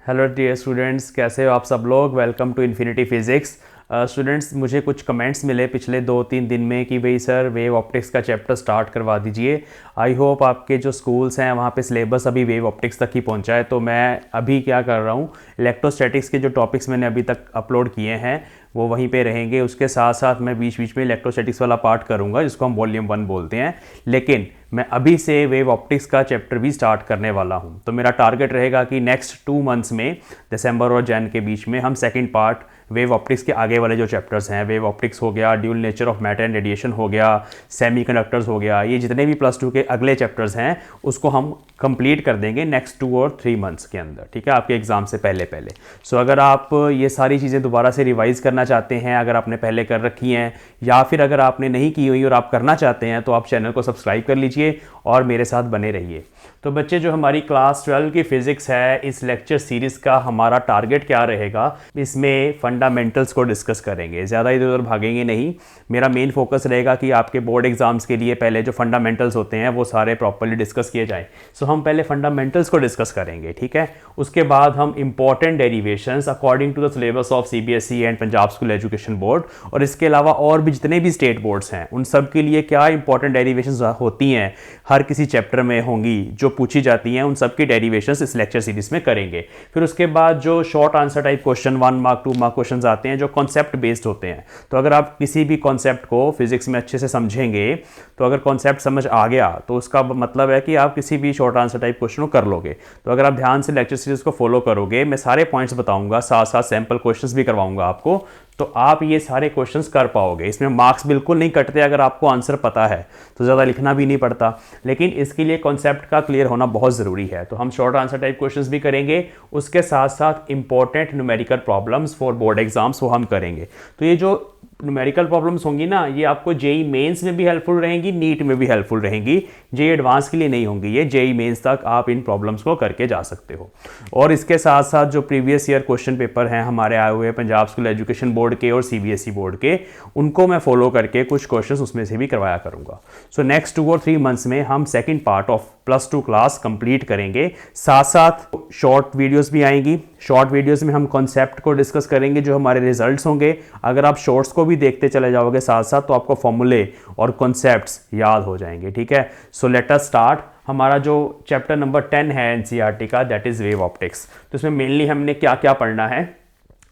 Hello dear students, कैसे हो आप सब लोग। Welcome to Infinity Physics. Students, मुझे कुछ कमेंट्स मिले पिछले 2-3 दिन में कि भाई सर वेव ऑप्टिक्स का चैप्टर स्टार्ट करवा दीजिए। आई होप आपके जो स्कूल्स हैं वहाँ पे सिलेबस अभी वेव ऑप्टिक्स तक ही पहुँचा है। तो मैं अभी क्या कर रहा हूँ, इलेक्ट्रोस्टैटिक्स के जो टॉपिक्स मैंने अभी तक अपलोड किए हैं वो वहीं पे रहेंगे। उसके साथ साथ मैं बीच बीच में इलेक्ट्रोस्टैटिक्स वाला पार्ट करूँगा जिसको हम वॉल्यूम 1 बोलते हैं। लेकिन मैं अभी से वेव ऑप्टिक्स का चैप्टर भी स्टार्ट करने वाला हूँ। तो मेरा टारगेट रहेगा कि नेक्स्ट 2 मंथ्स में, दिसंबर और जैन के बीच में, हम सेकंड पार्ट वेव ऑप्टिक्स के आगे वाले जो चैप्टर्स हैं, वेव ऑप्टिक्स हो गया, dual nature of matter and radiation हो गया, सेमीकंडक्टर्स हो गया, ये जितने भी +2 के अगले चैप्टर्स हैं उसको हम कंप्लीट कर देंगे नेक्स्ट 2 और 3 मंथ्स के अंदर। ठीक है, आपके एग्जाम से पहले पहले। सो अगर आप ये सारी चीज़ें दोबारा से रिवाइज़ करना चाहते हैं, अगर आपने पहले कर रखी हैं या फिर अगर आपने नहीं की हुई और आप करना चाहते हैं, तो आप चैनल को सब्सक्राइब कर लीजिए और मेरे साथ बने रहिए। तो बच्चे, जो हमारी क्लास 12 की फ़िज़िक्स है, इस लेक्चर सीरीज़ का हमारा टारगेट क्या रहेगा, इसमें फंडामेंटल्स को डिस्कस करेंगे। ज़्यादा इधर उधर भागेंगे नहीं। मेरा मेन फोकस रहेगा कि आपके बोर्ड एग्जाम्स के लिए पहले जो फंडामेंटल्स होते हैं वो सारे प्रॉपर्ली डिस्कस किए जाएँ। सो हम पहले फंडामेंटल्स को डिस्कस करेंगे, ठीक है। उसके बाद हम important derivations according to the syllabus of CBSE and Punjab school education board, और इसके अलावा और भी जितने भी स्टेट बोर्ड्स हैं उन सब के लिए क्या इंपॉर्टेंट डेरिवेशंस होती हैं, हर किसी चैप्टर में होंगी जो पूछी जाती हैं, उन सब की डेरिवेशंस इस लेक्चर सीरीज में करेंगे। फिर उसके बाद जो short answer type question 1 mark 2 mark question आते हैं जो कॉन्सेप्ट बेस्ड होते हैं। तो अगर आप किसी भी कॉन्सेप्ट को फिजिक्स में अच्छे से समझेंगे, तो अगर कॉन्सेप्ट समझ आ गया तो उसका मतलब है कि आप किसी भी शॉर्ट आंसर टाइप क्वेश्चन को कर लोगे। तो अगर आप ध्यान से लेक्चर सीरीज को फॉलो करोगे, मैं सारे पॉइंट्स बताऊंगा, साथ साथ सैम्पल क्वेश्चंस भी करवाऊंगा आपको, तो आप ये सारे क्वेश्चंस कर पाओगे। इसमें मार्क्स बिल्कुल नहीं कटते अगर आपको आंसर पता है, तो ज़्यादा लिखना भी नहीं पड़ता। लेकिन इसके लिए कॉन्सेप्ट का क्लियर होना बहुत ज़रूरी है। तो हम शॉर्ट आंसर टाइप क्वेश्चंस भी करेंगे, उसके साथ साथ important numerical problems for board exams वो हम करेंगे। तो ये जो न्यूमेरिकल प्रॉब्लम्स होंगी ना, ये आपको जेई मेंस में भी हेल्पफुल रहेंगी, नीट में भी हेल्पफुल रहेंगी। जेई एडवांस के लिए नहीं होंगी, ये जेई मेंस तक आप इन प्रॉब्लम्स को करके जा सकते हो। और इसके साथ साथ जो प्रीवियस ईयर क्वेश्चन पेपर हैं हमारे आए हुए पंजाब स्कूल एजुकेशन बोर्ड के और CBSE बोर्ड के, उनको मैं फॉलो करके कुछ क्वेश्चन उसमें से भी करवाया करूंगा। सो नेक्स्ट 2 और 3 मंथ्स में हम second part of +2 class complete करेंगे। साथ साथ शॉर्ट वीडियोस भी आएंगी। शॉर्ट वीडियोस में हम कॉन्सेप्ट को डिस्कस करेंगे, जो हमारे रिजल्ट्स होंगे। अगर आप शॉर्ट्स को भी देखते चले जाओगे साथ साथ, तो आपको फॉर्मूले और कॉन्सेप्ट्स याद हो जाएंगे, ठीक है। So let us start. हमारा जो चैप्टर नंबर 10 है NCERT का, दैट इज़ वेव ऑप्टिक्स। तो इसमें मेनली हमने क्या क्या पढ़ना है।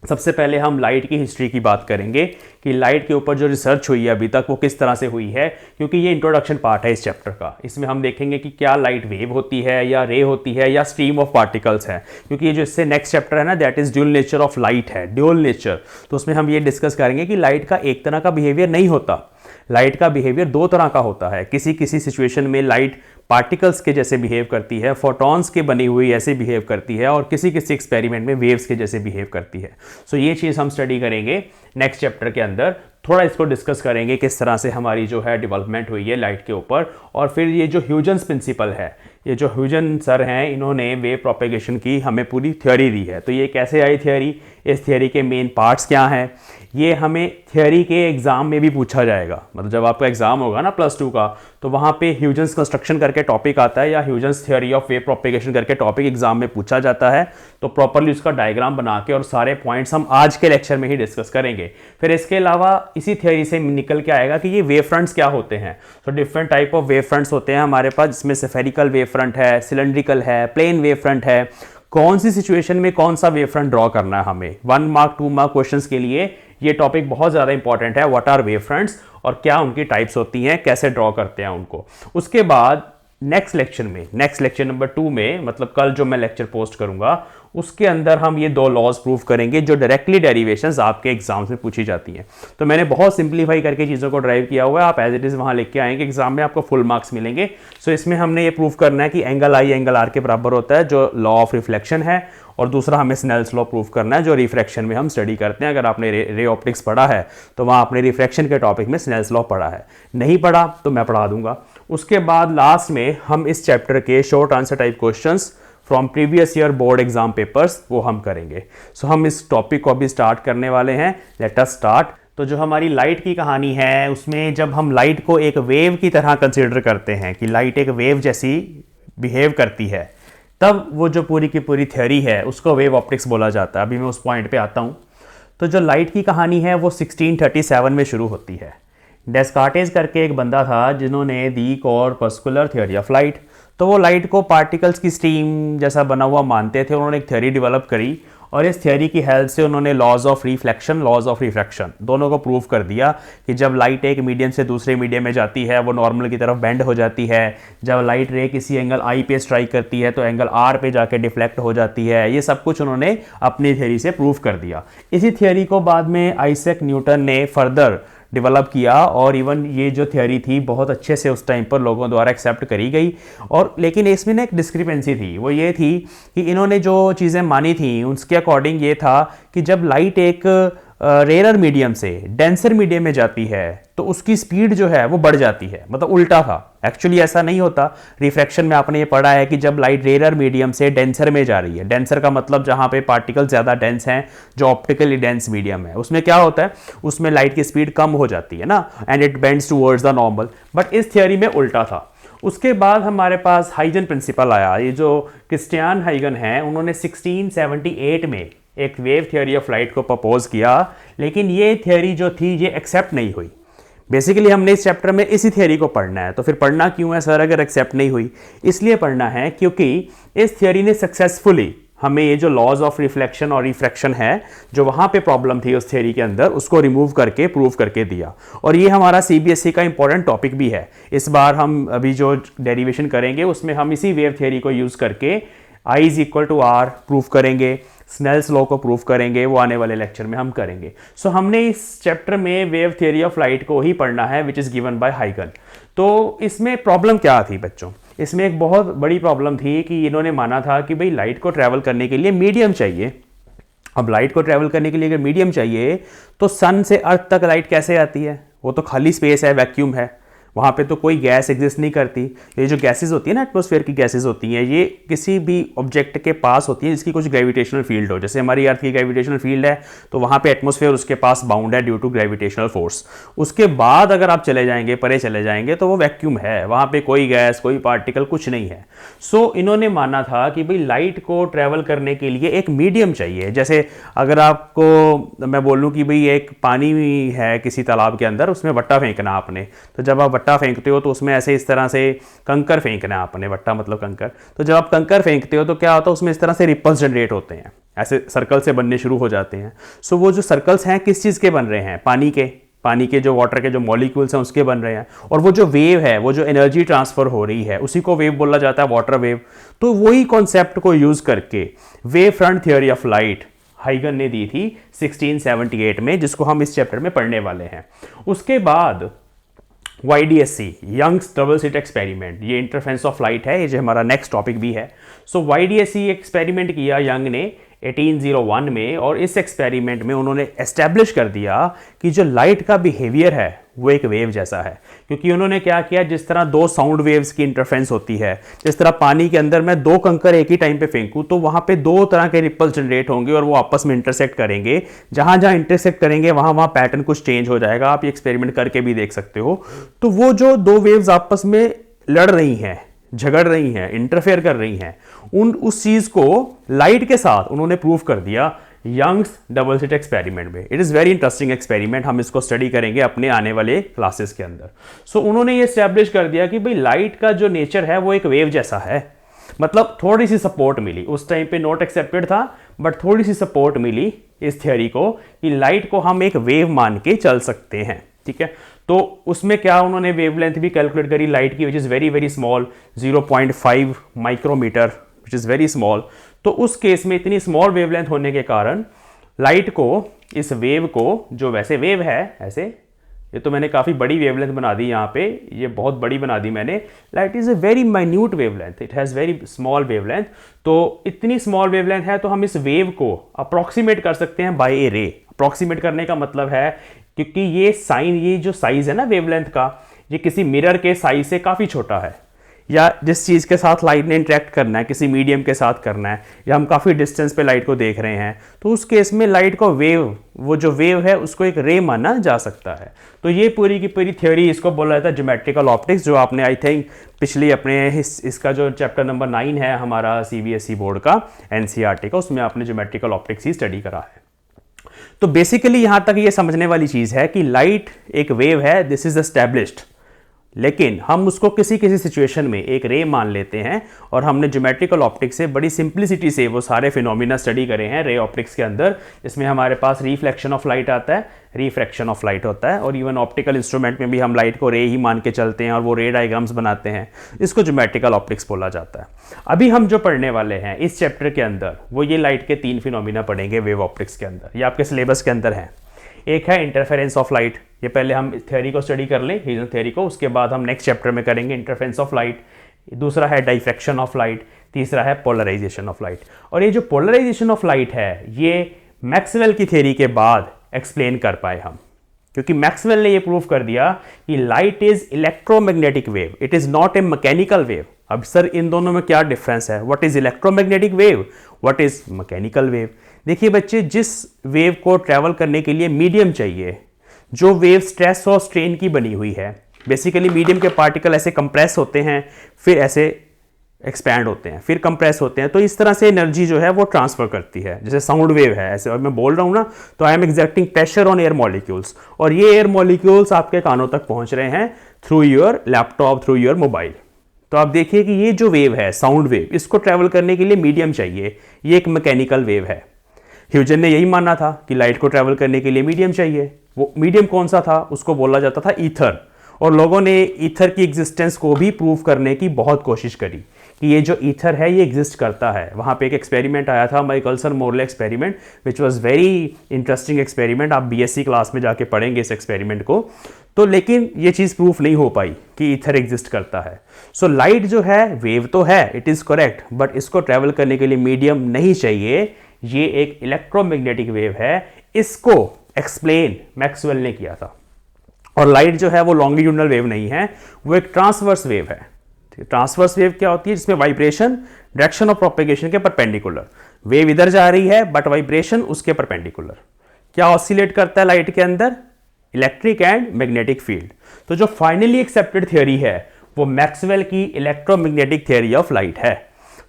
सबसे पहले हम लाइट की हिस्ट्री की बात करेंगे कि लाइट के ऊपर जो रिसर्च हुई है अभी तक वो किस तरह से हुई है, क्योंकि ये इंट्रोडक्शन पार्ट है इस चैप्टर का। इसमें हम देखेंगे कि क्या लाइट वेव होती है या रे होती है या स्ट्रीम ऑफ पार्टिकल्स है, क्योंकि ये जो इससे नेक्स्ट चैप्टर है ना, that is dual nature of light है, ड्यूल नेचर। तो उसमें हम ये डिस्कस करेंगे कि लाइट का एक तरह का बिहेवियर नहीं होता, लाइट का बिहेवियर 2 तरह का होता है। किसी किसी सिचुएशन में लाइट पार्टिकल्स के जैसे बिहेव करती है, फोटॉन्स के बनी हुई ऐसे बिहेव करती है, और किसी किसी एक्सपेरिमेंट में वेव्स के जैसे बिहेव करती है। सो ये चीज़ हम स्टडी करेंगे नेक्स्ट चैप्टर के अंदर। थोड़ा इसको डिस्कस करेंगे किस तरह से हमारी जो है डेवलपमेंट हुई है लाइट के ऊपर। और फिर ये जो ह्यूजेंस प्रिंसिपल है, ये जो ह्यूजन सर हैं, इन्होंने वेव प्रोपेगेशन की हमें पूरी थ्योरी दी है। तो ये कैसे आई थ्योरी, इस थ्योरी के मेन पार्ट्स क्या हैं, ये हमें थ्योरी के एग्जाम में भी पूछा जाएगा। मतलब जब आपका एग्जाम होगा ना +2 का, तो वहाँ पे ह्यूजेंस कंस्ट्रक्शन करके टॉपिक आता है, या Huygens theory of wave propagation करके टॉपिक एग्जाम में पूछा जाता है। तो प्रॉपरली उसका डायग्राम बना के और सारे पॉइंट्स हम आज के लेक्चर में ही डिस्कस करेंगे। फिर इसके अलावा इसी थ्योरी से निकल के आएगा कि ये वेव फ्रंट्स क्या होते हैं। तो different type of wave fronts होते हैं हमारे पास, जिसमें स्फेरिकल वेव फ्रंट है, सिलेंड्रिकल है, प्लेन वेव फ्रंट है। कौन सी सिचुएशन में कौन सा वेव फ्रंट ड्रॉ करना है हमें, 1 मार्क 2 मार्क क्वेश्चंस के लिए ये टॉपिक बहुत ज़्यादा इंपॉर्टेंट है। व्हाट आर वेव फ्रंट्स और क्या उनकी टाइप्स होती हैं, कैसे ड्रॉ करते हैं उनको। उसके बाद नेक्स्ट लेक्चर में, नेक्स्ट लेक्चर नंबर 2 में, मतलब कल जो मैं लेक्चर पोस्ट करूंगा, उसके अंदर हम ये 2 लॉज प्रूव करेंगे जो डायरेक्टली डेरिवेशंस आपके एग्जाम्स में पूछी जाती हैं। तो मैंने बहुत सिंप्लीफाई करके चीज़ों को ड्राइव किया हुआ है, आप एज इट इज़ वहाँ लिख के आएंगे, एग्जाम में आपको फुल मार्क्स मिलेंगे। सो इसमें हमने ये प्रूव करना है कि एंगल आई एंगल आर के बराबर होता है, जो लॉ ऑफ रिफ्लेक्शन है। और दूसरा हमें स्नेल्स लॉ प्रूव करना है, जो रिफ्रैक्शन में हम स्टडी करते हैं। अगर आपने रे ऑप्टिक्स पढ़ा है तो वहाँ आपने रिफ्रैक्शन के टॉपिक में स्नेल्स लॉ पढ़ा है, नहीं पढ़ा तो मैं पढ़ा दूंगा। उसके बाद लास्ट में हम इस चैप्टर के short answer type questions from previous year board exam papers वो हम करेंगे। सो हम इस टॉपिक को अभी स्टार्ट करने वाले हैं। Let us start. तो जो हमारी लाइट की कहानी है, उसमें जब हम लाइट को एक वेव की तरह कंसिडर करते हैं कि लाइट एक वेव जैसी बिहेव करती है, तब वो जो पूरी की पूरी थ्योरी है उसको वेव ऑप्टिक्स बोला जाता है। अभी मैं उस पॉइंट पे आता हूँ। तो जो लाइट की कहानी है वो 1637 में शुरू होती है। डेस्कार्टेस करके एक बंदा था जिन्होंने दी कॉर्पस्कुलर थ्योरी ऑफ लाइट। तो वो लाइट को पार्टिकल्स की स्ट्रीम जैसा बना हुआ मानते थे। उन्होंने एक थ्योरी डेवलप करी और इस थ्योरी की हेल्प से उन्होंने laws of reflection, laws of refraction दोनों को प्रूव कर दिया कि जब लाइट एक मीडियम से दूसरे मीडियम में जाती है वो नॉर्मल की तरफ बेंड हो जाती है। जब लाइट रे किसी एंगल आई पे स्ट्राइक करती है तो एंगल आर पे जाके डिफ्लेक्ट हो जाती है। ये सब कुछ उन्होंने अपनी थ्योरी से प्रूव कर दिया। इसी थ्योरी को बाद में आइजैक न्यूटन ने फर्दर डेवलप किया और इवन ये जो थ्योरी थी बहुत अच्छे से उस टाइम पर लोगों द्वारा एक्सेप्ट करी गई। और लेकिन इसमें ना एक डिस्क्रिपेंसी थी, वो ये थी कि इन्होंने जो चीज़ें मानी थी उसके अकॉर्डिंग ये था कि जब लाइट एक रेयर मीडियम से डेंसर मीडियम में जाती है तो उसकी स्पीड जो है वो बढ़ जाती है। मतलब उल्टा था, एक्चुअली ऐसा नहीं होता। रिफ्रैक्शन में आपने ये पढ़ा है कि जब लाइट रेयर मीडियम से डेंसर में जा रही है, डेंसर का मतलब जहां पे पार्टिकल ज़्यादा डेंस हैं, जो ऑप्टिकली डेंस मीडियम है, उसमें क्या होता है, उसमें लाइट की स्पीड कम हो जाती है ना, and it bends towards the normal. But इस थियोरी में उल्टा था। उसके बाद हमारे पास हाइगन प्रिंसिपल आया। ये जो क्रिस्टियान हाइगन है उन्होंने 1678 में एक वेव थियोरी ऑफ लाइट को प्रपोज किया, लेकिन ये थियोरी जो थी ये एक्सेप्ट नहीं हुई। बेसिकली हमने इस चैप्टर में इसी थियोरी को पढ़ना है। तो फिर पढ़ना क्यों है सर अगर एक्सेप्ट नहीं हुई? इसलिए पढ़ना है क्योंकि इस थियोरी ने सक्सेसफुली हमें ये जो लॉज ऑफ रिफ्लेक्शन और रिफ्रैक्शन है, जो वहाँ पे प्रॉब्लम थी उस थियोरी के अंदर, उसको रिमूव करके प्रूव करके दिया। और ये हमारा सीबीएसई का इंपॉर्टेंट टॉपिक भी है। इस बार हम अभी जो डेरिवेशन करेंगे उसमें हम इसी वेव थियोरी को यूज़ करके I is equal to R prove करेंगे, स्नेल्स लॉ को प्रूव करेंगे, वो आने वाले लेक्चर में हम करेंगे। सो हमने इस चैप्टर में वेव थियोरी ऑफ लाइट को ही पढ़ना है विच इज़ गिवन बाय हाइगन। तो इसमें प्रॉब्लम क्या थी बच्चों? इसमें एक बहुत बड़ी प्रॉब्लम थी कि इन्होंने माना था कि भाई लाइट को ट्रैवल करने के लिए मीडियम चाहिए। अब लाइट को ट्रैवल करने के लिए अगर मीडियम चाहिए तो सन से अर्थ तक लाइट कैसे आती है? वो तो खाली स्पेस है, वैक्यूम है, वहाँ पे तो कोई गैस एग्जिस्ट नहीं करती। ये जो गैसेस होती है ना, एटमॉस्फेयर की गैसेस होती हैं, ये किसी भी ऑब्जेक्ट के पास होती है जिसकी कुछ ग्रेविटेशनल फील्ड हो। जैसे हमारी अर्थ की ग्रेविटेशनल फील्ड है तो वहाँ पे एटमॉस्फेयर उसके पास बाउंड है ड्यू टू ग्रेविटेशनल फोर्स। उसके बाद अगर आप चले जाएंगे, परे चले जाएंगे, तो वो वैक्यूम है, वहाँ पे कोई गैस, कोई पार्टिकल, कुछ नहीं है। सो इन्होंने माना था कि भाई लाइट को ट्रैवल करने के लिए एक मीडियम चाहिए। जैसे अगर आपको मैं बोलूँ कि भाई एक पानी है किसी तालाब के अंदर, उसमें वट्टा फेंकना आपने, तो जब आप वट्टा फेंकते हो तो उसमें ऐसे इस तरह से कंकर फेंकना है आपने, वट्टा मतलब कंकर। तो जब आप कंकर फेंकते हो तो क्या होता है, उसमें इस तरह से रिपल्स जनरेट होते हैं, ऐसे सर्कल से बनने शुरू हो जाते हैं। सो वो जो सर्कल्स हैं किस चीज़ के बन रहे हैं? पानी के जो वाटर के जो मॉलिक्यूल्स हैं उसके बन रहे हैं। और वो जो वेव है, वो जो एनर्जी ट्रांसफर हो रही है, उसी को वेव बोला जाता है, वाटर वेव। तो वही कॉन्सेप्ट को यूज करके wave front theory of light हाइगन ने दी थी 1678 में, जिसको हम इस चैप्टर में पढ़ने वाले हैं। उसके बाद YDSC, Young's double slit experiment, ये इंटरफेरेंस ऑफ लाइट है, ये जो हमारा नेक्स्ट टॉपिक भी है। सो YDSC एक्सपेरिमेंट किया यंग ने 1801 में, और इस एक्सपेरिमेंट में उन्होंने एस्टेब्लिश कर दिया कि जो लाइट का बिहेवियर है वो एक वेव जैसा है। क्योंकि उन्होंने क्या किया, जिस तरह दो साउंड वेव्स की इंटरफेरेंस होती है, जिस तरह पानी के अंदर मैं दो कंकर एक ही टाइम पे फेंकूं तो वहां पे दो तरह के रिपल्स जनरेट होंगे और वो आपस में इंटरसेक्ट करेंगे। जहां जहां इंटरसेक्ट करेंगे वहां वहां पैटर्न कुछ चेंज हो जाएगा। आप ये एक्सपेरिमेंट करके भी देख सकते हो। तो वो जो दो वेव्स आपस में लड़ रही हैं, झगड़ रही हैं, इंटरफेयर कर रही हैं, उस चीज को लाइट के साथ उन्होंने प्रूव कर दिया यंग्स डबल स्लिट एक्सपेरिमेंट में। It is very interesting experiment, हम इसको स्टडी करेंगे अपने आने वाले क्लासेस के अंदर। सो उन्होंने ये एस्टैब्लिश कर दिया कि भाई लाइट का जो नेचर है वो एक वेव जैसा है। मतलब थोड़ी सी सपोर्ट मिली उस टाइम पे, नॉट एक्सेप्टेड था, बट थोड़ी सी सपोर्ट मिली इस थियोरी को कि लाइट को हम एक वेव मान के चल सकते हैं। ठीक है, तो उसमें क्या उन्होंने वेवलेंथ भी कैलकुलेट करी लाइट की, which is very very small, 0.5 micrometre, which is very small. तो उस केस में इतनी स्मॉल वेवलेंथ होने के कारण लाइट को, इस वेव को, जो वैसे वेव है ऐसे, ये तो मैंने काफ़ी बड़ी वेवलेंथ बना दी यहाँ पे, ये बहुत बड़ी बना दी मैंने। Light is a very minute wavelength, it has very small wavelength. तो इतनी स्मॉल वेवलेंथ है तो हम इस वेव को अप्रॉक्सीमेट कर सकते हैं बाय ए रे। अप्रॉक्सीमेट करने का मतलब है क्योंकि ये जो साइज है ना वेवलेंथ का, ये किसी मिरर के साइज से काफ़ी छोटा है। या जिस चीज़ के साथ लाइट ने इंटरेक्ट करना है, किसी मीडियम के साथ करना है, या हम काफ़ी डिस्टेंस पे लाइट को देख रहे हैं, तो उस केस में लाइट को वेव, वो जो वेव है उसको एक रे माना जा सकता है। तो ये पूरी की पूरी थ्योरी, इसको बोला जाता है ज्योमेट्रिकल ऑप्टिक्स, जो आपने आई थिंक पिछली अपने इसका जो चैप्टर नंबर 9 है हमारा CBSE बोर्ड का, NCERT का, उसमें आपने ज्योमेट्रिकल ऑप्टिक्स ही स्टडी करा है। तो बेसिकली यहां तक ये समझने वाली चीज है कि लाइट एक वेव है, दिस इज एस्टैब्लिश्ड, लेकिन हम उसको किसी किसी सिचुएशन में एक रे मान लेते हैं, और हमने ज्योमेट्रिकल ऑप्टिक्स से बड़ी सिंप्लिसिटी से वो सारे फिनोमिना स्टडी करे हैं रे ऑप्टिक्स के अंदर, जिसमें हमारे पास रिफ्लेक्शन ऑफ लाइट आता है, रिफ्रैक्शन ऑफ लाइट होता है, और इवन ऑप्टिकल इंस्ट्रूमेंट में भी हम लाइट को रे ही मान के चलते हैं और वो रे डायग्राम्स बनाते हैं। इसको ज्योमेट्रिकल ऑप्टिक्स बोला जाता है। अभी हम जो पढ़ने वाले हैं इस चैप्टर के अंदर, वो ये लाइट के 3 फिनोमिना पढ़ेंगे वेव ऑप्टिक्स के अंदर। ये आपके सिलेबस के अंदर है। एक है इंटरफेरेंस ऑफ लाइट, ये पहले हम थ्योरी को स्टडी कर लें, रीजन थ्योरी को, उसके बाद हम नेक्स्ट चैप्टर में करेंगे इंटरफेरेंस ऑफ लाइट। दूसरा है डाइफ्रैक्शन ऑफ लाइट, तीसरा है पोलराइजेशन ऑफ लाइट। और ये जो पोलराइजेशन ऑफ लाइट है, ये मैक्सवेल की थ्योरी के बाद एक्सप्लेन कर पाए हम, क्योंकि मैक्सवेल ने ये प्रूव कर दिया कि light is electromagnetic wave, it is not a mechanical wave. अब सर इन दोनों में क्या डिफरेंस है? What is electromagnetic wave, what is mechanical wave? देखिए बच्चे, जिस वेव को ट्रैवल करने के लिए मीडियम चाहिए, जो वेव स्ट्रेस और स्ट्रेन की बनी हुई है, बेसिकली मीडियम के पार्टिकल ऐसे कंप्रेस होते हैं, फिर ऐसे एक्सपैंड होते हैं, फिर कंप्रेस होते हैं, तो इस तरह से एनर्जी जो है वो ट्रांसफर करती है। जैसे साउंड वेव है, ऐसे और मैं बोल रहा हूँ ना, तो I am exerting pressure on air molecules, और ये एयर मॉलिक्यूल्स आपके कानों तक पहुंच रहे हैं through your laptop, through your mobile. तो आप देखिए कि ये जो वेव है, साउंड वेव, इसको ट्रैवल करने के लिए मीडियम चाहिए, ये एक मैकेनिकल वेव है। ह्यूजन ने यही माना था कि लाइट को ट्रैवल करने के लिए मीडियम चाहिए। वो मीडियम कौन सा था? उसको बोला जाता था ईथर, और लोगों ने ईथर की एग्जिस्टेंस को भी प्रूव करने की बहुत कोशिश करी कि ये जो ईथर है ये एग्जिस्ट करता है। वहाँ पे एक एक्सपेरिमेंट आया था, Michelson Morley experiment, which was very interesting experiment. आप BSc क्लास में जाके पढ़ेंगे इस एक्सपेरिमेंट को। तो लेकिन ये चीज़ प्रूफ नहीं हो पाई कि ईथर एग्जिस्ट करता है। सो लाइट जो है वेव तो है, इट इज़ करेक्ट, बट इसको ट्रैवल करने के लिए मीडियम नहीं चाहिए। ये एक इलेक्ट्रोमैग्नेटिक वेव है, इसको एक्सप्लेन मैक्सवेल ने किया था। और लाइट जो है वो लॉन्गिट्यूडनल वेव नहीं है, वो एक ट्रांसवर्स वेव है। ट्रांसवर्स वेव क्या होती है? जिसमें वाइब्रेशन डायरेक्शन ऑफ प्रोपेगेशन के परपेंडिकुलर, वेव इधर जा रही है बट वाइब्रेशन उसके परपेंडिकुलर। क्या ऑसिलेट करता है लाइट के अंदर? Electric and magnetic field. तो जो फाइनली एक्सेप्टेड थ्योरी है वो मैक्सवेल की इलेक्ट्रोमैग्नेटिक थ्योरी ऑफ लाइट है।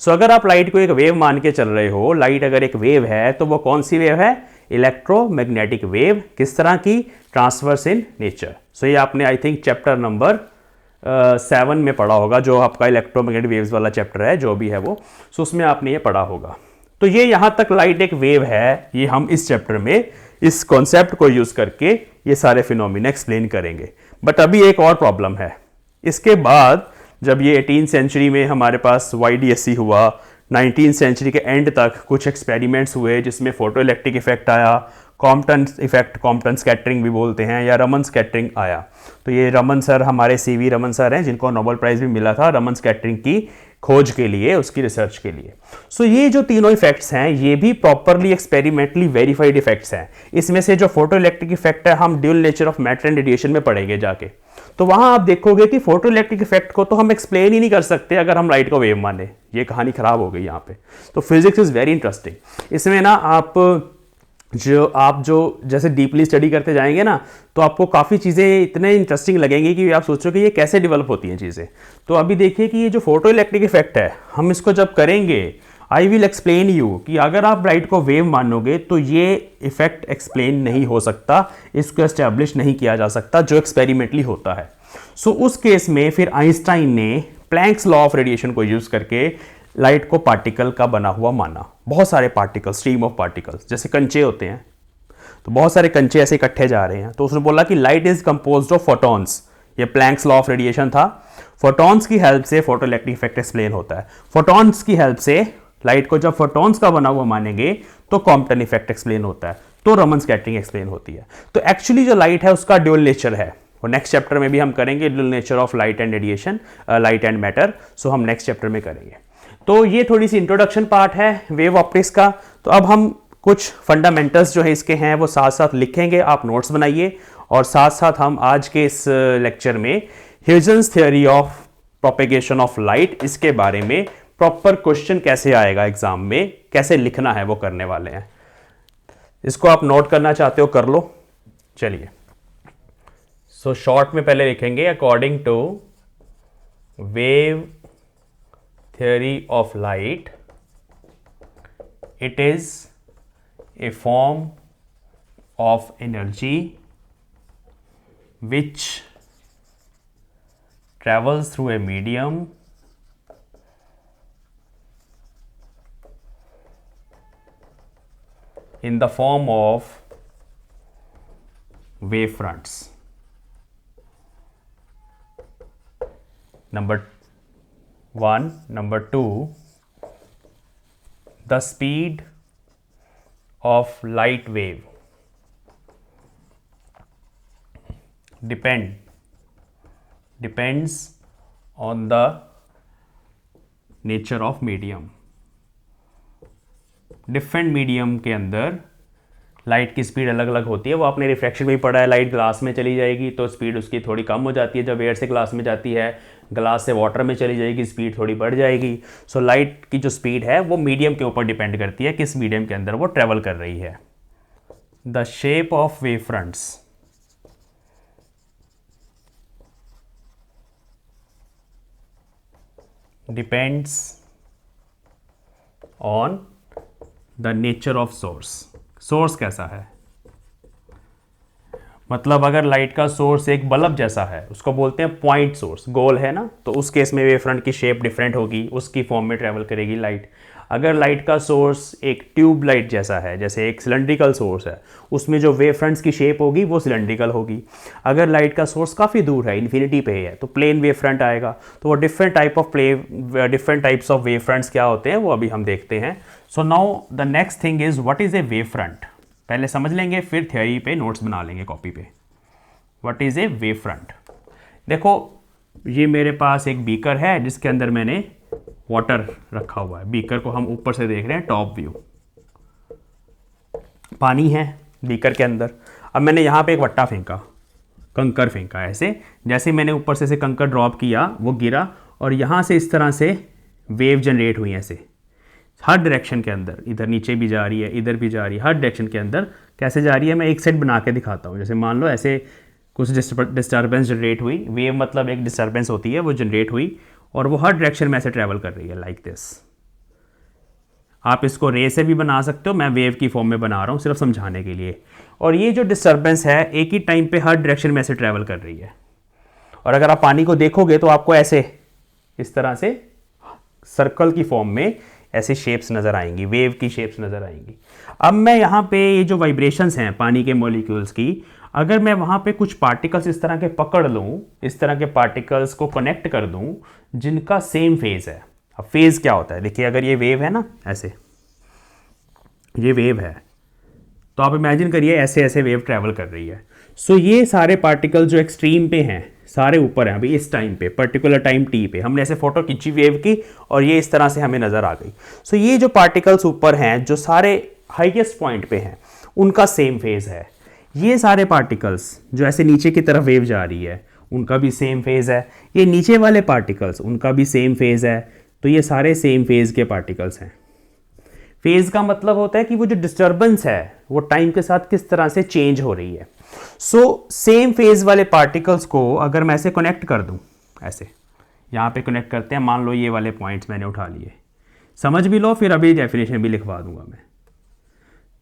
सो अगर आप लाइट को एक वेव मान के चल रहे हो, लाइट अगर एक वेव है तो वो कौन सी वेव है? Electromagnetic wave. किस तरह की? Transverse in nature. सो ये आपने आई थिंक चैप्टर नंबर 7 में पढ़ा होगा, जो आपका इलेक्ट्रोमैग्नेटिक वेव्स वाला चैप्टर है, जो भी है वो। सो उसमें आपने ये पढ़ा होगा। तो ये यहाँ तक लाइट एक वेव है, ये हम इस चैप्टर में इस कॉन्सेप्ट को यूज करके ये सारे फिनोमिना एक्सप्लेन करेंगे। बट अभी एक और प्रॉब्लम है। इसके बाद जब ये 18th सेंचुरी में हमारे पास YDSC हुआ, 19th सेंचुरी के एंड तक कुछ एक्सपेरिमेंट्स हुए जिसमें फोटो इलेक्ट्रिक इफेक्ट आया, कॉम्पटन इफेक्ट, कॉम्पटन स्कैटरिंग भी बोलते हैं, या रमन स्कैटरिंग आया। तो ये रमन सर, हमारे CV रमन सर हैं, जिनको नोबेल प्राइज भी मिला था रमन स्कैटरिंग की खोज के लिए, उसकी रिसर्च के लिए। सो ये जो तीनों इफेक्ट्स हैं ये भी प्रॉपरली एक्सपेरिमेंटली वेरीफाइड इफेक्ट्स हैं। इसमें से जो फोटो इलेक्ट्रिक इफेक्ट है हम dual nature of matter and radiation में पढ़ेंगे जाके। तो वहां आप देखोगे कि फोटो इलेक्ट्रिक इफेक्ट को तो हम एक्सप्लेन ही नहीं कर सकते अगर हम लाइट को वेव माने। ये कहानी खराब हो गई यहाँ पे। तो फिजिक्स इज वेरी इंटरेस्टिंग। इसमें ना आप जो जैसे डीपली स्टडी करते जाएंगे ना, तो आपको काफ़ी चीज़ें इतने इंटरेस्टिंग लगेंगी कि आप सोचोगे ये कैसे डेवलप होती हैं चीज़ें। तो अभी देखिए कि ये जो फोटो इलेक्ट्रिक इफेक्ट है, हम इसको जब करेंगे, आई विल एक्सप्लेन यू कि अगर आप लाइट को वेव मानोगे तो ये इफेक्ट एक्सप्लेन नहीं हो सकता, इसको एस्टेब्लिश नहीं किया जा सकता जो एक्सपेरिमेंटली होता है। सो उस केस में फिर आइंस्टाइन ने प्लैंक्स लॉ ऑफ रेडिएशन को यूज़ करके लाइट को पार्टिकल का बना हुआ माना। बहुत सारे पार्टिकल, स्ट्रीम ऑफ पार्टिकल्स, जैसे कंचे होते हैं, तो बहुत सारे कंचे ऐसे इकट्ठे जा रहे हैं। तो उसने बोला कि light is composed of photons. ये प्लैंक्स लॉ ऑफ रेडिएशन था। फोटॉन्स की हेल्प से फोटो इलेक्ट्रिक इफेक्ट एक्सप्लेन होता है। फोटॉन्स की हेल्प से लाइट को जब फोटॉन्स का बना हुआ मानेंगे तो कॉम्पटन इफेक्ट एक्सप्लेन होता है, तो रमन स्कैटरिंग एक्सप्लेन होती है। तो एक्चुअली जो लाइट है उसका ड्यूल नेचर है, और नेक्स्ट चैप्टर में भी हम करेंगे dual nature of light and radiation, light and matter. So हम नेक्स्ट चैप्टर में करेंगे। तो ये थोड़ी सी इंट्रोडक्शन पार्ट है वेव ऑप्टिक्स का। तो अब हम कुछ फंडामेंटल्स जो है इसके हैं वो साथ साथ लिखेंगे, आप नोट्स बनाइए। और साथ साथ हम आज के इस लेक्चर में Huygens theory of propagation of light, इसके बारे में प्रॉपर क्वेश्चन कैसे आएगा एग्जाम में, कैसे लिखना है वो करने वाले हैं। इसको आप नोट करना चाहते हो कर लो। चलिए, सो शॉर्ट में पहले लिखेंगे according to wave theory of light, it is a form of energy which travels through a medium in the form of wave fronts. Number 1. Number 2, the speed of light wave depends on the nature of medium. Different medium के अंदर light की speed अलग अलग होती है, वो आपने refraction में ही पढ़ा है। लाइट ग्लास में चली जाएगी तो स्पीड उसकी थोड़ी कम हो जाती है, जब एयर से ग्लास में जाती है, ग्लास से वाटर में चली जाएगी स्पीड थोड़ी बढ़ जाएगी। सो लाइट की जो स्पीड है वो मीडियम के ऊपर डिपेंड करती है, किस मीडियम के अंदर वो ट्रेवल कर रही है। The shape of wave fronts depends on the nature of source. Source कैसा है, मतलब अगर लाइट का सोर्स एक बल्ब जैसा है, उसको बोलते हैं पॉइंट सोर्स, गोल है ना, तो उस केस में वेव फ्रंट की शेप डिफरेंट होगी, उसकी फॉर्म में ट्रेवल करेगी लाइट। अगर लाइट का सोर्स एक ट्यूब लाइट जैसा है, जैसे एक सिलेंड्रिकल सोर्स है, उसमें जो वेव फ्रंट्स की शेप होगी वो सिलेंड्रिकल होगी। अगर लाइट का सोर्स काफ़ी दूर है, इन्फिनिटी पे है, तो प्लेन वेव फ्रंट आएगा। तो वो different types of wave fronts क्या होते हैं वो अभी हम देखते हैं। So now the next thing is what is a wave front. पहले समझ लेंगे, फिर थ्योरी पे नोट्स बना लेंगे कॉपी पे। What is a wave front. देखो, ये मेरे पास एक बीकर है जिसके अंदर मैंने वाटर रखा हुआ है। बीकर को हम ऊपर से देख रहे हैं, टॉप व्यू। पानी है बीकर के अंदर। अब मैंने यहाँ पे एक वट्टा फेंका, कंकर फेंका, ऐसे जैसे मैंने ऊपर से कंकर ड्रॉप किया वो गिरा और यहाँ से इस तरह से वेव जनरेट हुई ऐसे हर डायरेक्शन के अंदर। इधर नीचे भी जा रही है, इधर भी जा रही है, हर डायरेक्शन के अंदर कैसे जा रही है मैं एक सेट बना के दिखाता हूँ। जैसे मान लो ऐसे कुछ डिस्टर्बेंस जनरेट हुई, वेव मतलब एक डिस्टर्बेंस होती है, वो जनरेट हुई और वो हर डायरेक्शन में ऐसे ट्रैवल कर रही है लाइक दिस। आप इसको रे से भी बना सकते हो, मैं वेव की फॉर्म में बना रहा हूँ सिर्फ समझाने के लिए। और ये जो डिस्टर्बेंस है एक ही टाइम पे हर डायरेक्शन में ऐसे ट्रैवल कर रही है। और अगर आप पानी को देखोगे तो आपको ऐसे इस तरह से सर्कल की फॉर्म में ऐसे शेप्स नज़र आएंगी, वेव की शेप्स नज़र आएंगी। अब मैं यहाँ पे ये जो वाइब्रेशंस हैं पानी के मॉलिक्यूल्स की, अगर मैं वहाँ पे कुछ पार्टिकल्स इस तरह के पकड़ लूँ, इस तरह के पार्टिकल्स को कनेक्ट कर दूँ जिनका सेम फेज़ है। अब फेज़ क्या होता है, देखिए अगर ये वेव है ना, ऐसे ये वेव है, तो आप इमेजिन करिए ऐसे ऐसे वेव ट्रैवल कर रही है। सो ये सारे पार्टिकल जो एक्सट्रीम पे हैं सारे ऊपर हैं अभी इस टाइम पे, पर्टिकुलर टाइम टी पे हमने ऐसे फोटो खींची वेव की और ये इस तरह से हमें नज़र आ गई। सो ये जो पार्टिकल्स ऊपर हैं जो सारे हाईएस्ट पॉइंट पे हैं उनका सेम फेज़ है। ये सारे पार्टिकल्स जो ऐसे नीचे की तरफ वेव जा रही है उनका भी सेम फेज़ है। ये नीचे वाले पार्टिकल्स उनका भी सेम फेज़ है। तो ये सारे सेम फेज़ के पार्टिकल्स हैं। फेज़ का मतलब होता है कि वो जो डिस्टर्बेंस है वो टाइम के साथ किस तरह से चेंज हो रही है। सो सेम फेज़ वाले पार्टिकल्स को अगर मैं ऐसे कनेक्ट कर दूं, ऐसे यहाँ पे कनेक्ट करते हैं, मान लो ये वाले पॉइंट्स मैंने उठा लिए, समझ भी लो, फिर अभी डेफिनेशन भी लिखवा दूंगा मैं।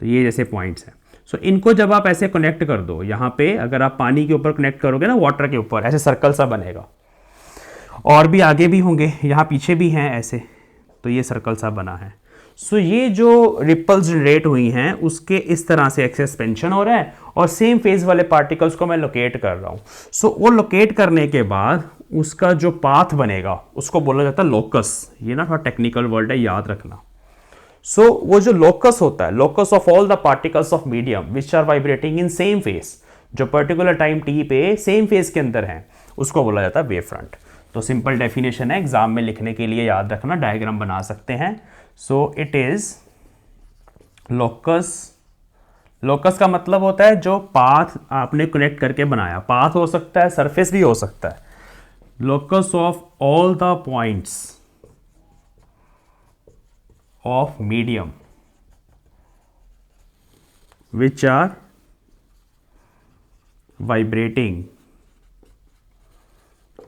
तो ये जैसे पॉइंट्स हैं, सो इनको जब आप ऐसे कनेक्ट कर दो, यहाँ पे अगर आप पानी के ऊपर कनेक्ट करोगे ना, वाटर के ऊपर ऐसे सर्कल सा बनेगा, और भी आगे भी होंगे, यहाँ पीछे भी हैं ऐसे, तो ये सर्कल सा बना है। सो ये जो रिपल्स जनरेट हुई हैं उसके इस तरह से एक्सपेंशन हो रहा है और सेम फेज वाले पार्टिकल्स को मैं लोकेट कर रहा हूँ। सो वो लोकेट करने के बाद उसका जो पाथ बनेगा उसको बोला जाता है लोकस। ये ना थोड़ा टेक्निकल वर्ड है, याद रखना। सो वो जो लोकस होता है, locus of all the particles of medium which are vibrating in same phase, जो पर्टिकुलर टाइम टी पे सेम फेज के अंदर है, उसको बोला जाता है वेव फ्रंट। तो सिंपल डेफिनेशन है, एग्जाम में लिखने के लिए याद रखना, डायग्राम बना सकते हैं। So it is locus. Locus का मतलब होता है जो पाथ आपने कनेक्ट करके बनाया। पाथ हो सकता है, सरफेस भी हो सकता है। locus of all the points of medium which are vibrating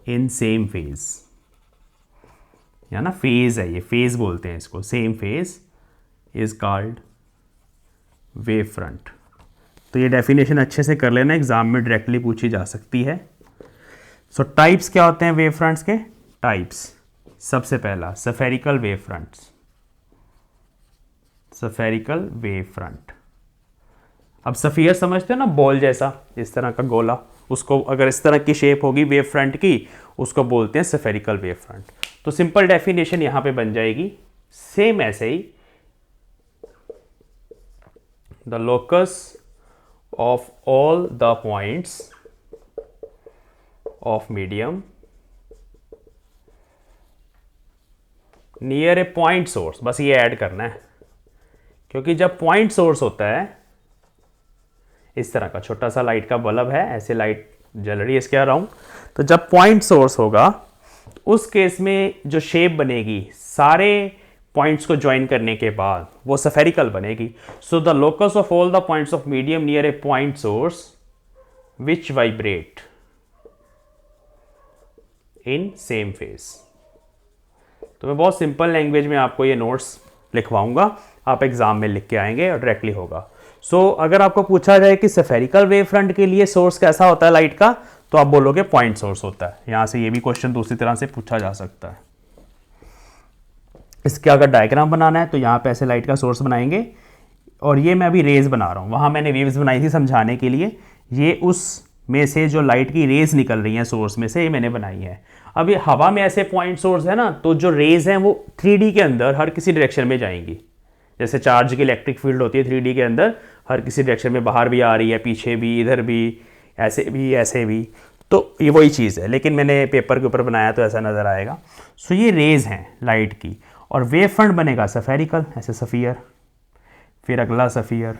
in same phase, या ना फेज है, ये फेज बोलते हैं इसको, same phase is called wave front. तो ये डेफिनेशन अच्छे से कर लेना, एग्जाम में डायरेक्टली पूछी जा सकती है। सो टाइप्स क्या होते हैं वेव फ्रंट्स के? टाइप्स, सबसे पहला spherical wave fronts, spherical wave front. अब सफियर समझते हो ना, बॉल जैसा, इस तरह का गोला, उसको अगर इस तरह की शेप होगी वेव फ्रंट की, उसको बोलते हैं स्फेरिकल वेव फ्रंट। तो सिंपल डेफिनेशन यहां पे बन जाएगी सेम ऐसे ही, the locus of all the points of medium near a point source. बस ये ऐड करना है, क्योंकि जब पॉइंट सोर्स होता है, इस तरह का छोटा सा लाइट का बल्ब है, ऐसे लाइट जल रही है इसके अराउंड, तो जब पॉइंट सोर्स होगा उस केस में जो शेप बनेगी सारे पॉइंट्स को ज्वाइन करने के बाद वो स्फेरिकल बनेगी। So the locus of all the points of medium near a point source which vibrate in same phase. तो मैं बहुत सिंपल लैंग्वेज में आपको ये नोट्स लिखवाऊंगा, आप एग्जाम में लिख के आएंगे और डायरेक्टली होगा। सो अगर आपको पूछा जाए कि स्फेरिकल वेव फ्रंट के लिए सोर्स कैसा होता है लाइट का, तो आप बोलोगे पॉइंट सोर्स होता है। यहां से ये भी क्वेश्चन दूसरी तरह से पूछा जा सकता है। इसके अगर डायग्राम बनाना है तो यहाँ पे ऐसे लाइट का सोर्स बनाएंगे, और ये मैं अभी रेज बना रहा हूँ, वहाँ मैंने वेव्स बनाई थी समझाने के लिए, ये उस में से जो लाइट की रेज निकल रही हैं सोर्स में से, ये मैंने बनाई है। अब ये हवा में ऐसे पॉइंट सोर्स है ना, तो जो रेज हैं वो 3D के अंदर हर किसी डायरेक्शन में जाएंगी। जैसे चार्ज की इलेक्ट्रिक फील्ड होती है 3D के अंदर, हर किसी डायरेक्शन में, बाहर भी आ रही है, पीछे भी, इधर भी, ऐसे भी, ऐसे भी। तो ये वही चीज़ है, लेकिन मैंने पेपर के ऊपर बनाया तो ऐसा नज़र आएगा। सो ये रेज हैं लाइट की, और वेव फ्रंट बनेगा स्फेरिकल, ऐसे सफ़ियर, फिर अगला सफ़ियर।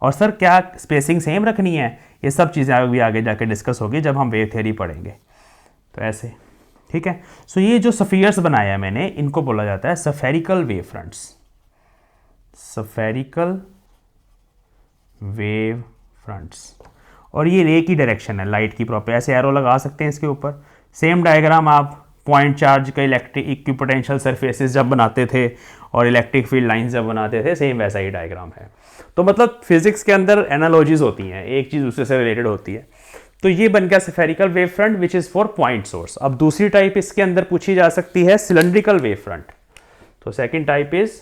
और सर क्या स्पेसिंग सेम रखनी है? ये सब चीज़ें अभी आगे जाके डिस्कस होगी जब हम वेव थ्योरी पढ़ेंगे। तो ऐसे, ठीक है। सो ये जो सफ़ियर्स बनाया मैंने, इनको बोला जाता है spherical wave fronts, spherical wave fronts. और ये रे की डायरेक्शन है लाइट की प्रॉपर, ऐसे एरो लगा सकते हैं इसके ऊपर। सेम डायग्राम आप पॉइंट चार्ज का इलेक्ट्रिक इक्विपोटेंशियल सरफेसेस जब बनाते थे और इलेक्ट्रिक फील्ड लाइंस जब बनाते थे, सेम वैसा ही डायग्राम है। तो मतलब फिजिक्स के अंदर एनालॉजीज होती हैं, एक चीज़ दूसरे से रिलेटेड होती है। तो ये बन गया spherical wave front which is for point source. अब दूसरी टाइप इसके अंदर पूछी जा सकती है सिलेंड्रिकल वेव फ्रंट। तो second type is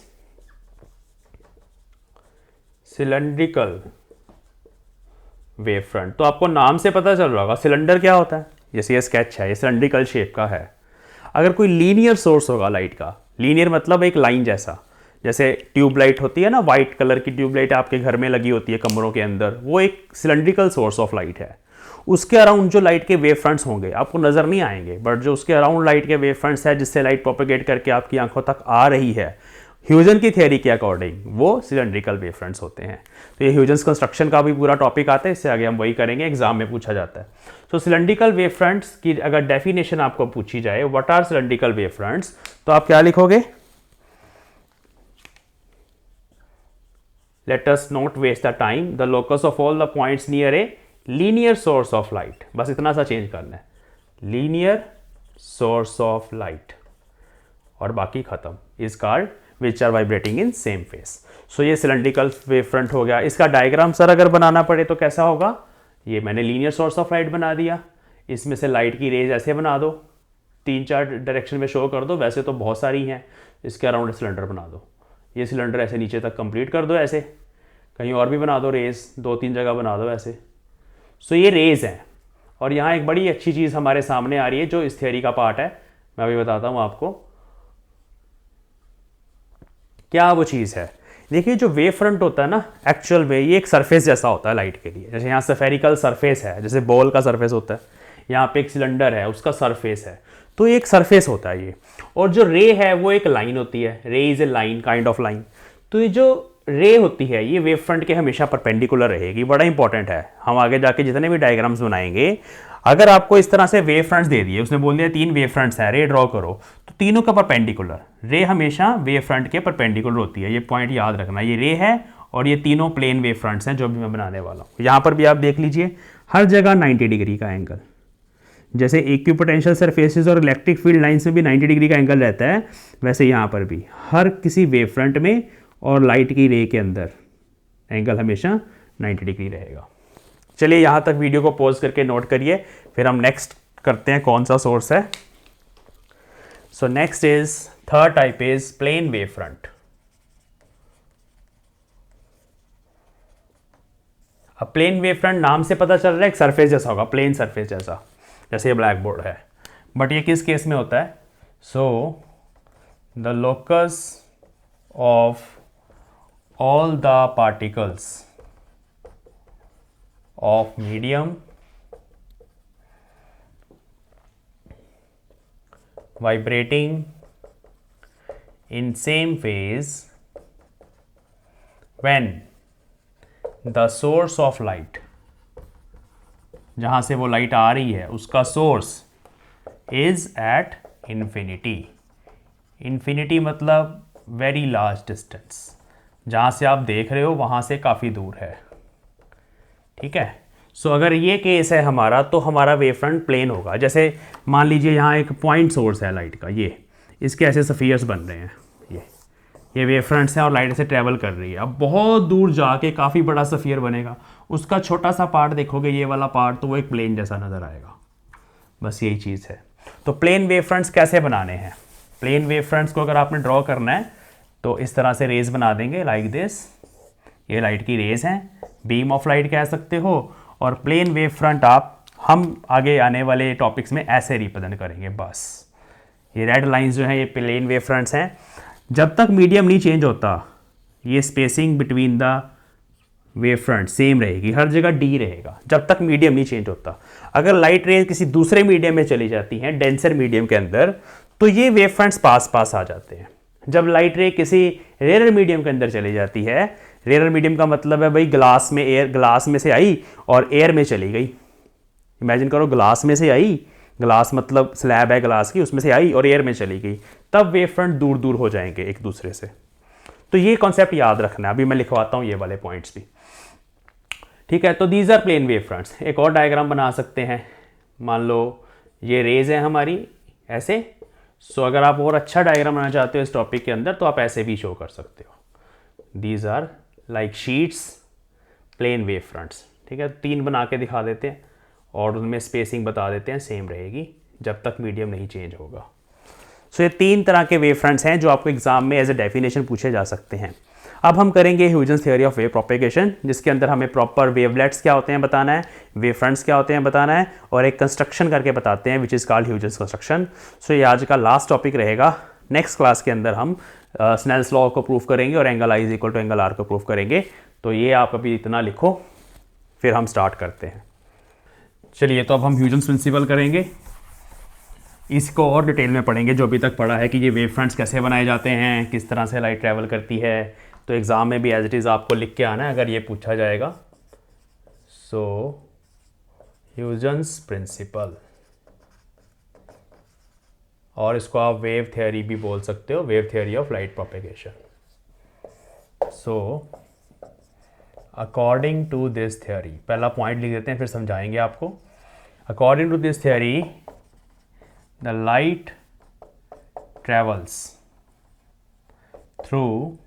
cylindrical wave front. तो आपको नाम से पता चल रहा होगा सिलेंडर क्या होता है, जैसे ये स्केच है, ये सिलेंड्रिकल शेप का है। अगर कोई लीनियर सोर्स होगा लाइट का, लीनियर मतलब एक लाइन जैसा, जैसे ट्यूबलाइट होती है ना, वाइट कलर की ट्यूबलाइट आपके घर में लगी होती है कमरों के अंदर, वो एक सिलेंड्रिकल सोर्स ऑफ लाइट है। उसके अराउंड जो लाइट के वेव फ्रंट्स होंगे आपको नज़र नहीं आएंगे, बट जो उसके अराउंड लाइट के वेव फ्रंट्स है जिससे लाइट प्रोपेगेट करके आपकी आंखों तक आ रही है, ह्यूजन की थियरी के अकॉर्डिंग वो सिलेंड्रिकल वेव फ्रंट्स होते हैं। तो ये ह्यूजन्स कंस्ट्रक्शन का भी पूरा टॉपिक आता है, इससे आगे हम वही करेंगे, एग्जाम में पूछा जाता है। तो सिलेंड्रिकल वेव फ्रंट्स की अगर डेफिनेशन आपको पूछी जाए, what are cylindrical wave fronts, तो आप क्या लिखोगे? Let us not waste the time, the locus of all the points near a linear source of light. बस इतना सा चेंज करना है, लीनियर सोर्स ऑफ लाइट, और बाकी खत्म। Is called which are vibrating in same phase. So ये cylindrical wave front हो गया। इसका डायग्राम सर अगर बनाना पड़े तो कैसा होगा? ये मैंने लीनियर सोर्स ऑफ लाइट बना दिया, इसमें से लाइट की रेज ऐसे बना दो, 3-4 डायरेक्शन में शो कर दो, वैसे तो बहुत सारी हैं। इसके अराउंड सिलेंडर बना दो, ये सिलेंडर ऐसे नीचे तक कंप्लीट कर दो, ऐसे कहीं और भी बना दो रेज, 2-3 जगह बना दो ऐसे। सो ये रेज हैं। और यहाँ एक बड़ी अच्छी चीज़ हमारे सामने आ रही है जो इस थियरी का पार्ट है, मैं अभी बताता हूँ आपको क्या वो चीज़ है। देखिए जो वेव फ्रंट होता है ना, एक्चुअल में ये एक सरफेस जैसा होता है लाइट के लिए। जैसे यहाँ स्फेरिकल सरफेस है, जैसे बॉल का सरफेस होता है, यहाँ पे एक सिलेंडर है उसका सरफेस है, तो एक सरफेस होता है ये। और जो रे है वो एक लाइन होती है, रे is a line, kind of line. तो ये जो रे होती है ये वेव फ्रंट के हमेशा परपेंडिकुलर रहेगी, बड़ा इंपॉर्टेंट है। हम आगे जाके जितने भी डायग्राम्स बनाएंगे अगर आपको इस तरह से वेव फ्रंट्स दे दिए, उसने बोल दिया 3 वेव फ्रंट्स हैं, रे ड्रॉ करो, तो तीनों का परपेंडिकुलर, रे हमेशा वेव फ्रंट के परपेंडिकुलर होती है, ये पॉइंट याद रखना। ये रे है और ये तीनों प्लेन वेव फ्रंट्स हैं जो भी मैं बनाने वाला हूँ। यहाँ पर भी आप देख लीजिए, हर जगह 90 डिग्री का एंगल, जैसे इक्विपोटेंशियल सरफेसेस और इलेक्ट्रिक फील्ड लाइंस में भी 90 डिग्री का एंगल रहता है, वैसे यहाँ पर भी हर किसी वेव फ्रंट में और लाइट की रे के अंदर एंगल हमेशा 90 डिग्री रहेगा। चलिए यहाँ तक वीडियो को पॉज करके नोट करिए, फिर हम नेक्स्ट करते हैं कौन सा सोर्स है। So next is third type is plane wave front. अब प्लेन वेव फ्रंट नाम से पता चल रहा है एक सरफेस जैसा होगा, प्लेन सरफेस जैसा, जैसे ये ब्लैक बोर्ड है, बट ये किस केस में होता है? So the locus of all the particles of medium vibrating in same phase when the source of light, जहाँ से वो लाइट आ रही है उसका source is at infinity। infinity मतलब very large distance, जहाँ से आप देख रहे हो वहाँ से काफ़ी दूर है, ठीक है। सो अगर ये केस है हमारा, तो हमारा वेव फ्रंट प्लेन होगा। जैसे मान लीजिए यहाँ एक पॉइंट सोर्स है लाइट का, ये इसके ऐसे सफियर्स बन रहे हैं, ये वेव फ्रंट्स हैं और लाइट से ट्रैवल कर रही है। अब बहुत दूर जाके काफ़ी बड़ा सफियर बनेगा, उसका छोटा सा पार्ट देखोगे, ये वाला पार्ट, तो वो एक प्लेन जैसा नज़र आएगा। बस यही चीज़ है। तो प्लेन वेव फ्रंट्स कैसे बनाने हैं? प्लेन वेव फ्रंट्स को अगर आपने ड्रॉ करना है तो इस तरह से रेज बना देंगे लाइक दिस। ये लाइट की रेज हैं, बीम ऑफ लाइट कह सकते हो। और प्लेन वेव फ्रंट हम आगे आने वाले टॉपिक्स में ऐसे रिप्रेजेंट करेंगे। बस ये रेड लाइंस जो हैं ये प्लेन वेव फ्रंट्स हैं। जब तक मीडियम नहीं चेंज होता, ये spacing between the wave front same रहेगी, हर जगह डी रहेगा, जब तक मीडियम नहीं चेंज होता। अगर लाइट रेज किसी दूसरे मीडियम में चली जाती हैं, डेंसर मीडियम के अंदर, तो ये वेव फ्रंट्स पास पास आ जाते हैं। जब लाइट रे किसी रेयर मीडियम के अंदर चली जाती है, रेयर मीडियम का मतलब है भाई ग्लास में से आई और एयर में चली गई। इमेजिन करो, ग्लास में से आई, ग्लास मतलब स्लैब है ग्लास की, उसमें से आई और एयर में चली गई, तब वेव फ्रंट दूर दूर हो जाएंगे एक दूसरे से। तो ये कॉन्सेप्ट याद रखना है। अभी मैं लिखवाता हूँ ये वाले पॉइंट्स भी, ठीक है। तो these are plane wave fronts. एक और डायग्राम बना सकते हैं। मान लो ये रेज है हमारी ऐसे। सो अगर आप और अच्छा डायग्राम बनाना चाहते हो इस टॉपिक के अंदर, तो आप ऐसे भी शो कर सकते हो। These are like sheets plane wave fronts, ठीक है। 3 बना के दिखा देते हैं और उनमें स्पेसिंग बता देते हैं सेम रहेगी जब तक मीडियम नहीं चेंज होगा। सो ये 3 तरह के वेव फ्रंट्स हैं जो आपको एग्जाम में एज ए डेफिनेशन पूछे जा सकते हैं। अब हम करेंगे Huygens theory of wave propagation, जिसके अंदर हमें प्रॉपर वेवलेट्स क्या होते हैं बताना है, वेव फ्रंट्स क्या होते हैं बताना है, और एक कंस्ट्रक्शन करके बताते हैं which is called Huygens construction. So ये आज का लास्ट टॉपिक रहेगा। नेक्स्ट क्लास के अंदर हम स्नेल्स लॉ को प्रूफ करेंगे और angle I is equal to angle R को प्रूफ करेंगे। तो ये आप अभी इतना लिखो, फिर हम स्टार्ट करते हैं। चलिए, तो अब हम ह्यूजेंस प्रिंसिपल करेंगे, इसको और डिटेल में पढ़ेंगे जो अभी तक पढ़ा है कि ये वेव फ्रंट्स कैसे बनाए जाते हैं, किस तरह से लाइट ट्रैवल करती है। तो एग्ज़ाम में भी एज इट इज़ आपको लिख के आना है अगर ये पूछा जाएगा। सो ह्यूजेंस प्रिंसिपल, और इसको आप वेव थ्योरी भी बोल सकते हो, wave theory of light propagation. So according to this theory, पहला पॉइंट लिख देते हैं फिर समझाएंगे आपको। According to this theory the light travels through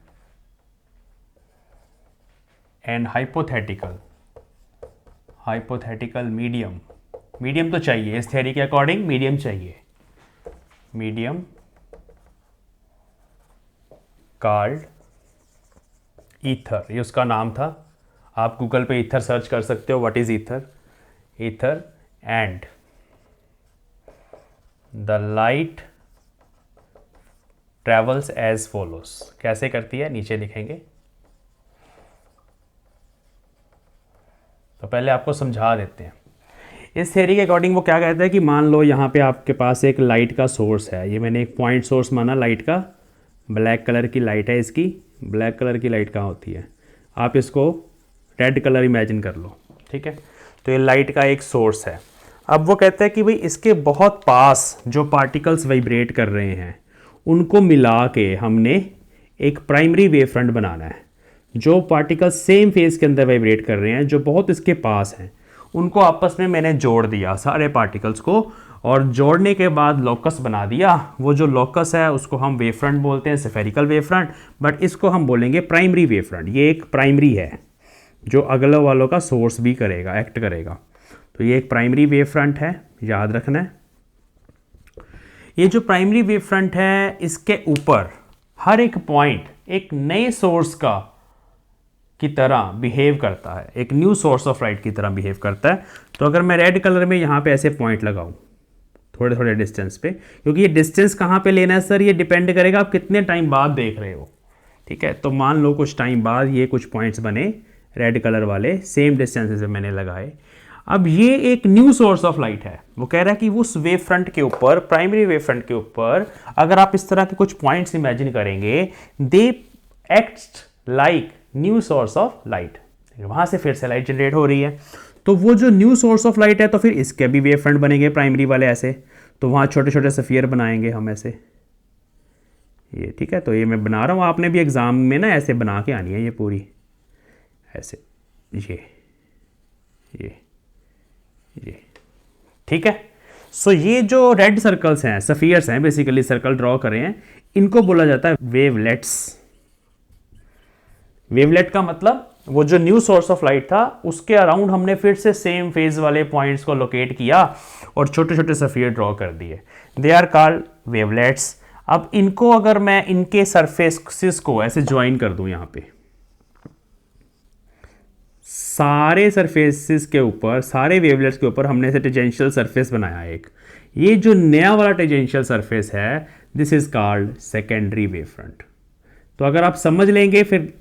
and hypothetical medium तो चाहिए इस थ्योरी के अकॉर्डिंग, मीडियम चाहिए, मीडियम कॉल्ड ईथर, ये उसका नाम था। आप गूगल पे ईथर सर्च कर सकते हो, what is ether. Ether and the light travels as follows, कैसे करती है नीचे लिखेंगे। तो पहले आपको समझा देते हैं इस थ्योरी के अकॉर्डिंग। वो क्या कहता है कि मान लो यहाँ पे आपके पास एक लाइट का सोर्स है, ये मैंने एक पॉइंट सोर्स माना लाइट का, ब्लैक कलर की लाइट है इसकी। ब्लैक कलर की लाइट कहाँ होती है, आप इसको रेड कलर इमेजिन कर लो, ठीक है। तो ये लाइट का एक सोर्स है। अब वो कहता है कि भाई इसके बहुत पास जो पार्टिकल्स वाइब्रेट कर रहे हैं उनको मिला के हमने एक प्राइमरी वेव फ्रंट बनाना है। जो पार्टिकल्स सेम फेज के अंदर वाइब्रेट कर रहे हैं, जो बहुत इसके पास हैं, उनको आपस में मैंने जोड़ दिया सारे पार्टिकल्स को, और जोड़ने के बाद लोकस बना दिया। वो जो लोकस है उसको हम वेव फ्रंट बोलते हैं, स्फेरिकल वेव फ्रंट, बट इसको हम बोलेंगे प्राइमरी वेव फ्रंट। ये एक प्राइमरी है जो अगले वालों का सोर्स भी करेगा, एक्ट करेगा। तो ये एक प्राइमरी वेव फ्रंट है, याद रखना है। ये जो प्राइमरी वेव फ्रंट है इसके ऊपर हर एक पॉइंट एक नए सोर्स का की तरह बिहेव करता है, एक न्यू सोर्स ऑफ लाइट की तरह बिहेव करता है। तो अगर मैं रेड कलर में यहाँ पे ऐसे पॉइंट लगाऊं थोड़े थोड़े डिस्टेंस पे, क्योंकि ये डिस्टेंस कहाँ पे लेना है सर, ये डिपेंड करेगा आप कितने टाइम बाद देख रहे हो। ठीक है, तो मान लो कुछ टाइम बाद ये कुछ पॉइंट्स बने रेड कलर वाले, सेम डिस्टेंस से मैंने लगाए। अब ये एक न्यू सोर्स ऑफ लाइट है। वो कह रहा है कि उस वेव फ्रंट के ऊपर, प्राइमरी वेव फ्रंट के ऊपर अगर आप इस तरह के कुछ पॉइंट्स इमेजिन करेंगे, they act like new source of light. वहां से फिर से लाइट जनरेट हो रही है, तो वो जो न्यू सोर्स ऑफ लाइट है, तो फिर इसके भी वेव फ्रंट बनेंगे प्राइमरी वाले ऐसे। तो वहां छोटे छोटे स्फीयर बनाएंगे हम ऐसे, ये ठीक है। तो ये मैं बना रहा हूँ, आपने भी एग्जाम में ना ऐसे बना के आनी है ये पूरी, ऐसे ये ठीक है। सो ये जो रेड सर्कल्स हैं, सफियर्स हैं, बेसिकली सर्कल ड्रॉ करें हैं, इनको बोला जाता है वेवलेट्स। वेवलेट का मतलब वो जो न्यू सोर्स ऑफ लाइट था उसके अराउंड हमने फिर से सेम फेज वाले पॉइंट्स को लोकेट किया और छोटे छोटे सफियर ड्रॉ कर दिए। They are called wavelets. अब इनको अगर मैं इनके सरफेसेस को ऐसे ज्वाइन कर दूं, यहां पे सारे सरफेसेस के ऊपर, सारे वेवलेट्स के ऊपर हमने ऐसे टेंजेंशियल सरफेस बनाया एक। ये जो नया वाला टेंजेंशियल सरफेस है, this is called secondary wave front. तो अगर आप समझ लेंगे फिर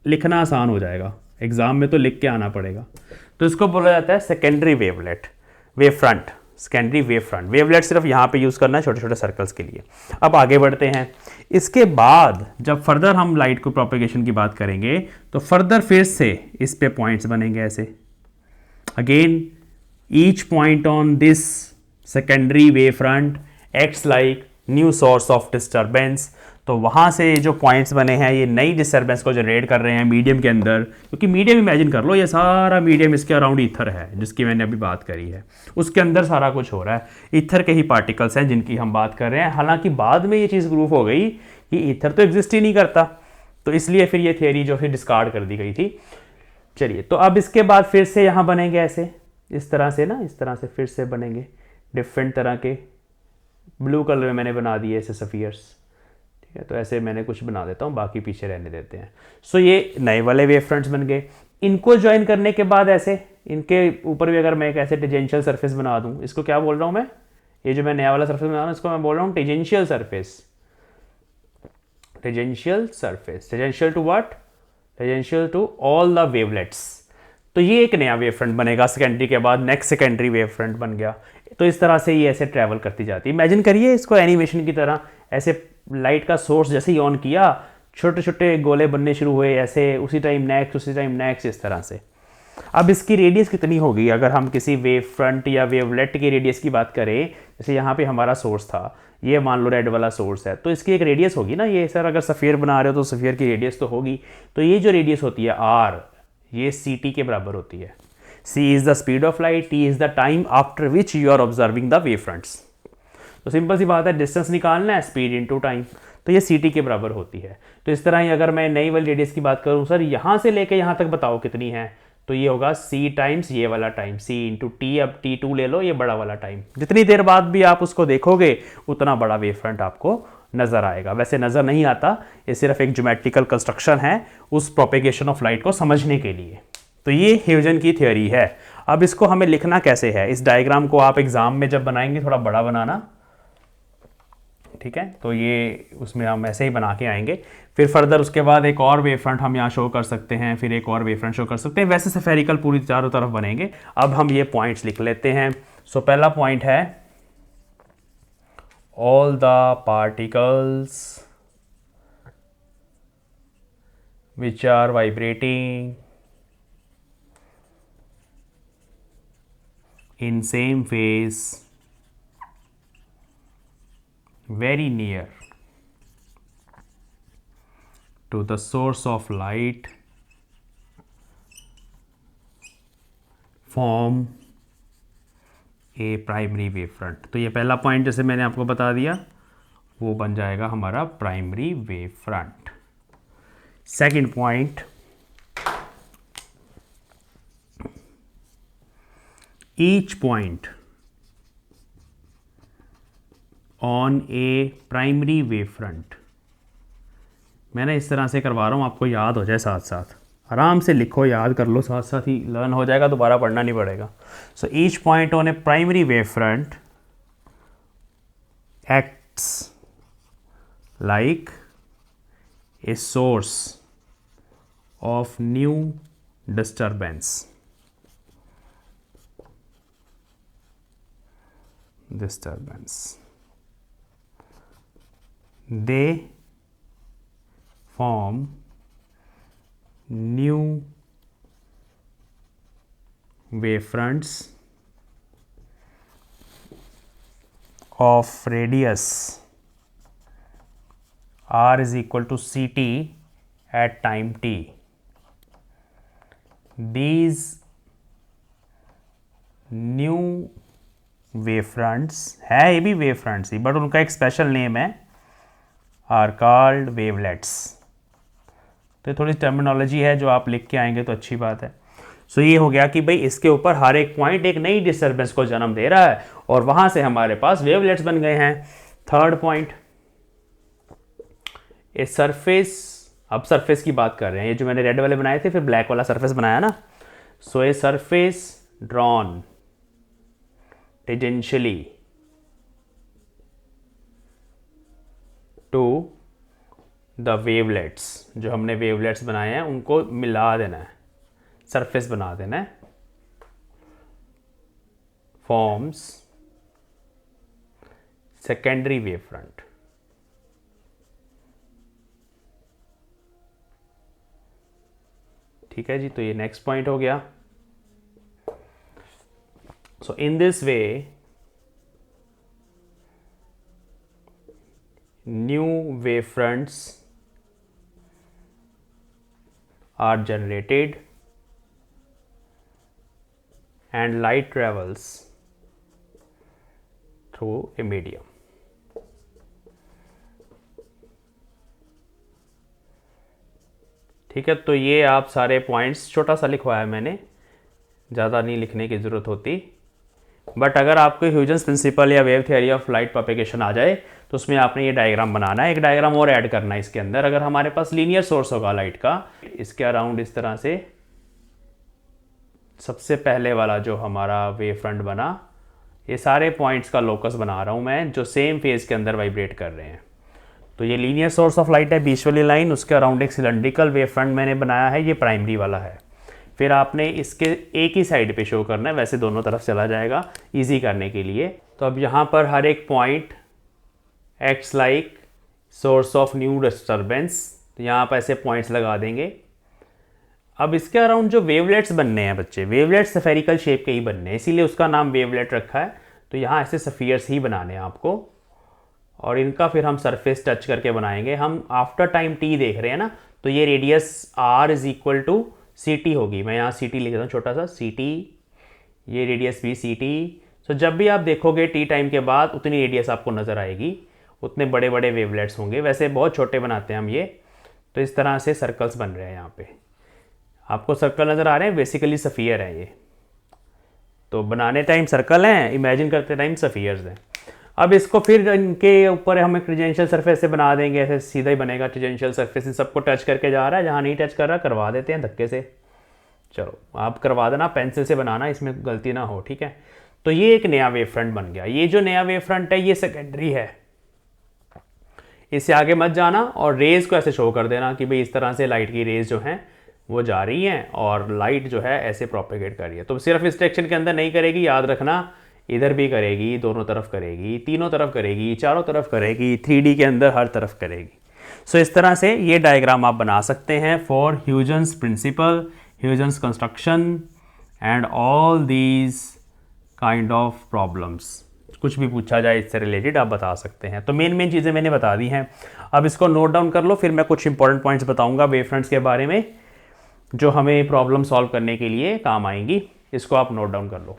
लिखना आसान हो जाएगा, एग्जाम में तो लिख के आना पड़ेगा। तो इसको बोला जाता है secondary wavelet, wave front, secondary wave front. Wavelet सिर्फ यहाँ पे यूज़ करना है छोटे छोटे सर्कल्स के लिए। अब आगे बढ़ते हैं। इसके बाद जब फर्दर हम लाइट को प्रोपेगेशन की बात करेंगे तो फर्दर फिर से इस पे पॉइंट्स बनेंगे ऐसे। Again each point on this secondary wave front acts like new source of disturbance. तो वहाँ से जो पॉइंट्स बने हैं ये नई डिस्टर्बेंस को जनरेट कर रहे हैं मीडियम के अंदर, क्योंकि मीडियम इमेजिन कर लो, ये सारा मीडियम इसके अराउंड ईथर है जिसकी मैंने अभी बात करी है, उसके अंदर सारा कुछ हो रहा है। ईथर के ही पार्टिकल्स हैं जिनकी हम बात कर रहे हैं। हालांकि बाद में ये चीज़ प्रूफ हो गई कि ईथर तो एग्जिस्ट ही नहीं करता, तो इसलिए फिर ये थियरी जो फिर डिस्कार्ड कर दी गई थी। चलिए, तो अब इसके बाद फिर से यहाँ बनेंगे ऐसे, इस तरह से ना, इस तरह से फिर से बनेंगे डिफरेंट तरह के। ब्लू कलर में मैंने बना दिए ऐसे सफियर्स, ठीक है। तो ऐसे मैंने कुछ बना देता हूँ, बाकी पीछे रहने देते हैं। सो ये नए वाले वेव फ्रंट्स बन गए। इनको ज्वाइन करने के बाद ऐसे इनके ऊपर भी अगर मैं एक ऐसे टेंजेंशियल सरफेस बना दूँ, इसको क्या बोल रहा हूँ मैं, ये जो मैं नया वाला सरफेस बना रहा हूँ इसको मैं बोल रहा हूँ tangential surface. Tangential surface, tangential to what, tangential to all the wavelets. तो ये एक नया वेव फ्रंट बनेगा सेकेंडरी के बाद, नेक्स्ट सेकेंडरी वेव फ्रंट बन गया। तो इस तरह से ये ऐसे ट्रैवल करती जाती है। इमेजिन करिए इसको एनिमेशन की तरह, ऐसे लाइट का सोर्स जैसे ही ऑन किया छोटे छोटे गोले बनने शुरू हुए ऐसे, उसी टाइम नेक्स्ट, उसी टाइम नेक्स्ट, इस तरह से। अब इसकी रेडियस कितनी होगी, अगर हम किसी वेव फ्रंट या वेवलेट की रेडियस की बात करें, जैसे यहाँ पे हमारा सोर्स था, ये मान लो रेड वाला सोर्स है, तो इसकी एक रेडियस होगी ना। ये सर अगर सफ़ियर बना रहे हो तो सफ़ियर की रेडियस तो होगी। तो ये जो रेडियस होती है आर, ये सी टी के बराबर होती है। C is the speed of light, T is the time after which you are observing the wave fronts. तो सिंपल सी बात है, डिस्टेंस निकालना है, स्पीड इनटू टाइम, तो ये सी टी के बराबर होती है। तो इस तरह ही अगर मैं नई वाली रेडियस की बात करूँ, सर यहाँ से लेके यहाँ तक बताओ कितनी है, तो ये होगा सी टाइम्स ये वाला टाइम, सी इंटू टी। अब टी टू ले लो, ये बड़ा वाला टाइम। जितनी देर बाद भी आप उसको देखोगे उतना बड़ा वेव फ्रंट आपको नज़र आएगा। वैसे नज़र नहीं आता, ये सिर्फ एक ज्योमेट्रिकल कंस्ट्रक्शन है उस प्रोपेगेशन ऑफ लाइट को समझने के लिए। तो ये ह्यूजन की थ्योरी है। अब इसको हमें लिखना कैसे है, इस डायग्राम को आप एग्जाम में जब बनाएंगे थोड़ा बड़ा बनाना, ठीक है। तो ये उसमें हम ऐसे ही बना के आएंगे। फिर फर्दर उसके बाद एक और वेव फ्रंट हम यहाँ शो कर सकते हैं, फिर एक और वेव फ्रंट शो कर सकते हैं। वैसे स्फेरिकल पूरी चारों तरफ बनेंगे। अब हम ये पॉइंट्स लिख लेते हैं। सो पहला पॉइंट है all the particles which are vibrating in same phase very near to the source of light form a primary wavefront। तो ये पहला पॉइंट जैसे मैंने आपको बता दिया वो बन जाएगा हमारा primary wavefront. Second point, each point on a primary wavefront। मैंने इस तरह से करवा रहा हूँ आपको याद हो जाए, साथ साथ आराम से लिखो, याद कर लो, साथ साथ ही लर्न हो जाएगा, दोबारा पढ़ना नहीं पड़ेगा। So each point on A primary wavefront acts like a source of new disturbance। They form new wavefronts of radius r is equal to ct at time t। These new wavefronts है, ये भी wavefronts he, but उनका एक special name है, are called wavelets. तो थोड़ी terminology है जो आप लिख के आएंगे तो अच्छी बात है। सो ये हो गया कि भाई इसके ऊपर हर एक पॉइंट एक नई डिस्टर्बेंस को जन्म दे रहा है और वहां से हमारे पास वेवलेट्स बन गए हैं। थर्ड पॉइंट, ए सरफेस, अब सरफेस की बात कर रहे हैं, ये जो मैंने रेड वाले बनाए थे फिर ब्लैक वाला सरफेस बनाया ना। So a surface drawn tangentially to the wavelets, जो हमने वेवलेट्स बनाए हैं उनको मिला देना है, सरफेस बना देना है, फॉर्म्स सेकेंडरी वेवफ्रंट। ठीक है जी, तो ये नेक्स्ट पॉइंट हो गया। So in this way new wavefronts are generated and light travels through a medium। ठीक है, तो ये आप सारे पॉइंट्स छोटा सा लिखवाया मैंने, ज़्यादा नहीं लिखने की ज़रूरत होती। बट अगर आपको ह्यूजेंस प्रिंसिपल या wave theory of light propagation आ जाए तो उसमें आपने ये डायग्राम बनाना है, एक डायग्राम और ऐड करना है इसके अंदर। अगर हमारे पास लीनियर सोर्स होगा लाइट का, इसके अराउंड इस तरह से सबसे पहले वाला जो हमारा वेव फ्रंट बना, ये सारे पॉइंट्स का लोकस बना रहा हूँ मैं जो सेम फेज के अंदर वाइब्रेट कर रहे हैं। तो ये लीनियर सोर्स ऑफ लाइट है, बीच वाली लाइन, उसके अराउंड एक सिलेंड्रिकल वेव फ्रंट मैंने बनाया है, ये प्राइमरी वाला है। फिर आपने इसके एक ही साइड पे शो करना है, वैसे दोनों तरफ चला जाएगा इजी करने के लिए। तो अब यहाँ पर हर एक point acts like source of new disturbance, तो यहाँ पर ऐसे पॉइंट्स लगा देंगे। अब इसके अराउंड जो वेवलेट्स बनने हैं बच्चे, वेवलेट्स स्फेरिकल शेप के ही बनने हैं, इसीलिए उसका नाम वेवलेट रखा है। तो यहाँ ऐसे सफियर्स ही बनाने हैं आपको, और इनका फिर हम सरफेस टच करके बनाएंगे। हम आफ्टर टाइम टी देख रहे हैं ना, तो ये radius R is equal to C T होगी। मैं यहाँ सी टी लिख देता हूँ छोटा सा, सी टी, ये रेडियस भी सी टी। सो जब भी आप देखोगे टी टाइम के बाद उतनी रेडियस आपको नज़र आएगी, उतने बड़े बड़े वेवलेट्स होंगे। वैसे बहुत छोटे बनाते हैं हम ये, तो इस तरह से सर्कल्स बन रहे हैं। यहाँ पे आपको सर्कल नज़र आ रहे हैं, बेसिकली सफ़ियर है ये। तो बनाने टाइम सर्कल हैं, इमेजिन करते टाइम सफ़ियर्स हैं। अब इसको फिर इनके ऊपर हम एक टेंजेंशियल सरफेस से बना देंगे, ऐसे सीधा ही बनेगा टेंजेंशियल सरफेस। इन सबको टच करके जा रहा है, जहाँ नहीं टच कर रहा करवा देते हैं धक्के से। चलो आप करवा देना, पेंसिल से बनाना, इसमें गलती ना हो, ठीक है। तो ये एक नया वेव फ्रंट बन गया। ये जो नया वेव फ्रंट है ये सेकेंडरी है, इससे आगे मत जाना, और रेज को ऐसे शो कर देना कि भाई इस तरह से लाइट की रेज जो हैं वो जा रही हैं और लाइट जो है ऐसे प्रोपेगेट कर रही है। तो सिर्फ इस डायरेक्शन के अंदर नहीं करेगी, याद रखना, इधर भी करेगी, दोनों तरफ करेगी, तीनों तरफ करेगी, चारों तरफ करेगी, 3D के अंदर हर तरफ करेगी। सो इस तरह से ये डायग्राम आप बना सकते हैं for Huygens principle, Huygens construction and all these kind of problems, कुछ भी पूछा जाए इससे रिलेटेड आप बता सकते हैं। तो मेन मेन चीज़ें मैंने बता दी हैं, अब इसको नोट डाउन कर लो, फिर मैं कुछ इंपॉर्टेंट पॉइंट्स बताऊंगा वेव फ्रंट्स के बारे में जो हमें प्रॉब्लम सॉल्व करने के लिए काम आएंगी। इसको आप नोट डाउन कर लो।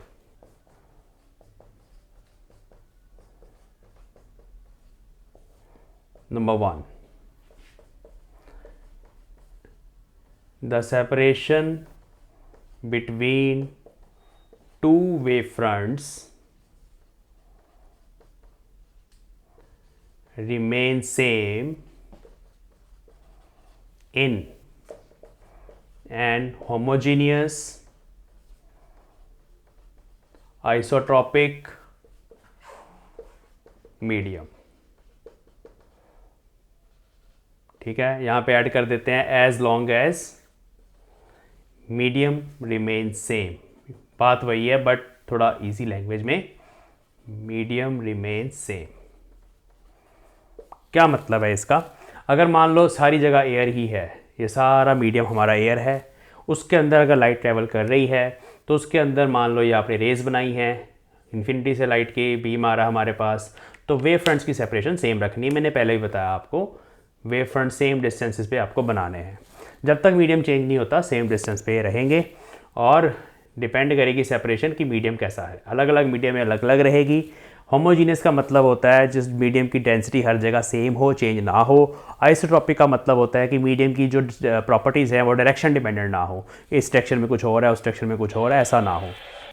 Number 1, the separation between two wave fronts remain same in an homogeneous isotropic medium। ठीक है, यहाँ पे ऐड कर देते हैं as long as medium remains same। बात वही है बट थोड़ा इजी लैंग्वेज में, medium remains same। क्या मतलब है इसका? अगर मान लो सारी जगह एयर ही है, ये सारा मीडियम हमारा एयर है, उसके अंदर अगर लाइट ट्रैवल कर रही है तो उसके अंदर मान लो ये आपने रेज बनाई है, इन्फिनिटी से लाइट की बीम आ रहा है हमारे पास, तो वेव फ्रंट्स की सेपरेशन सेम रखनी है। मैंने पहले ही बताया आपको, वेव फ्रंट सेम डिस्टेंसेस पे आपको बनाने हैं। जब तक मीडियम चेंज नहीं होता सेम डिस्टेंस पे रहेंगे, और डिपेंड करेगी सेपरेशन की मीडियम कैसा है। अलग अलग मीडियम में अलग अलग रहेगी। होमोजीनियस का मतलब होता है जिस मीडियम की डेंसिटी हर जगह सेम हो, चेंज ना हो। आइसोट्रॉपिक का मतलब होता है कि मीडियम की जो प्रॉपर्टीज़ हैं वो डायरेक्शन डिपेंडेंट ना हो, इस डायरेक्शन में कुछ हो रहा है उस डायरेक्शन में कुछ हो रहा है, ऐसा ना हो।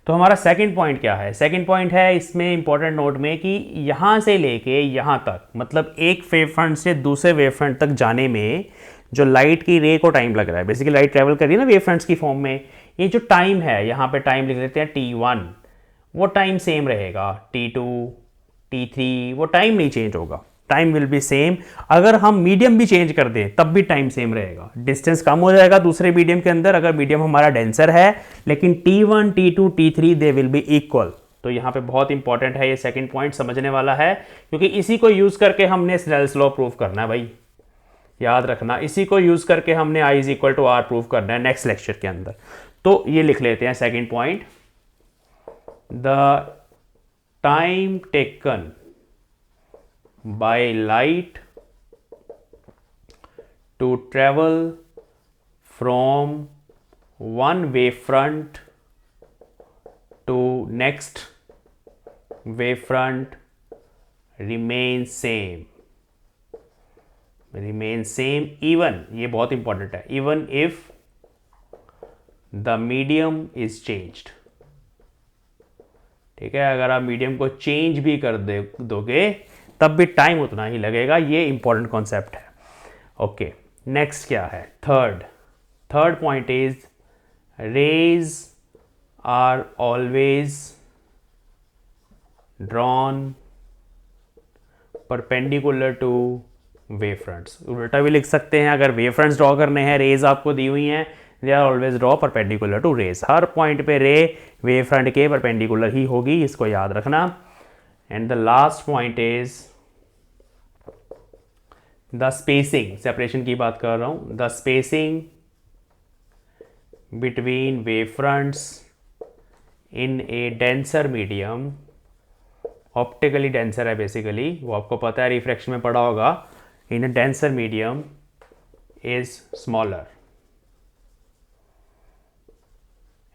तो हमारा सेकंड पॉइंट क्या है? सेकंड पॉइंट है इसमें इंपॉर्टेंट नोट में कि यहाँ से लेके यहाँ तक, मतलब एक वेव फ्रंट से दूसरे वेव फ्रंट तक जाने में जो लाइट की रे को टाइम लग रहा है, बेसिकली लाइट ट्रैवल कर रही है ना वेव फ्रंट्स की फॉर्म में, ये जो टाइम है यहाँ पे टाइम लिख लेते हैं T1, वो टाइम सेम रहेगा। T2, T3 वो टाइम नहीं चेंज होगा, टाइम विल बी सेम। अगर हम मीडियम भी चेंज कर दें तब भी टाइम सेम रहेगा, डिस्टेंस कम हो जाएगा दूसरे मीडियम के अंदर अगर मीडियम हमारा डेंसर है, लेकिन T1, T2, T3 they will be equal. तो यहाँ पे बहुत इंपॉर्टेंट है ये सेकंड पॉइंट, समझने वाला है, क्योंकि इसी को यूज करके हमने स्नेल्स लॉ प्रूव करना है भाई, याद रखना। इसी को यूज करके हमने I is equal to R prove करना है नेक्स्ट लेक्चर के अंदर। तो ये लिख लेते हैं second point, the time taken by light to travel from one wave front to next wave front remains same, even, ये बहुत इंपॉर्टेंट है, even if the medium is changed। ठीक है, अगर आप मीडियम को चेंज भी कर दोगे तब भी टाइम उतना ही लगेगा। ये इंपॉर्टेंट कॉन्सेप्ट है। ओके, नेक्स्ट क्या है? Third point is rays are always drawn perpendicular to wave fronts. उल्टा भी लिख सकते हैं, अगर वेव फ्रंट्स ड्रॉ करने हैं, रेज आपको दी हुई हैं, they are always draw perpendicular to rays. हर पॉइंट पे रे वेव फ्रंट के परपेंडिकुलर ही होगी, इसको याद रखना। And the last point is the spacing, separation की बात कर रहा हूं, the spacing between wave fronts in a denser medium, optically denser है बेसिकली, वो आपको पता है, रिफ्रैक्शन में पढ़ा होगा, इन a denser medium is smaller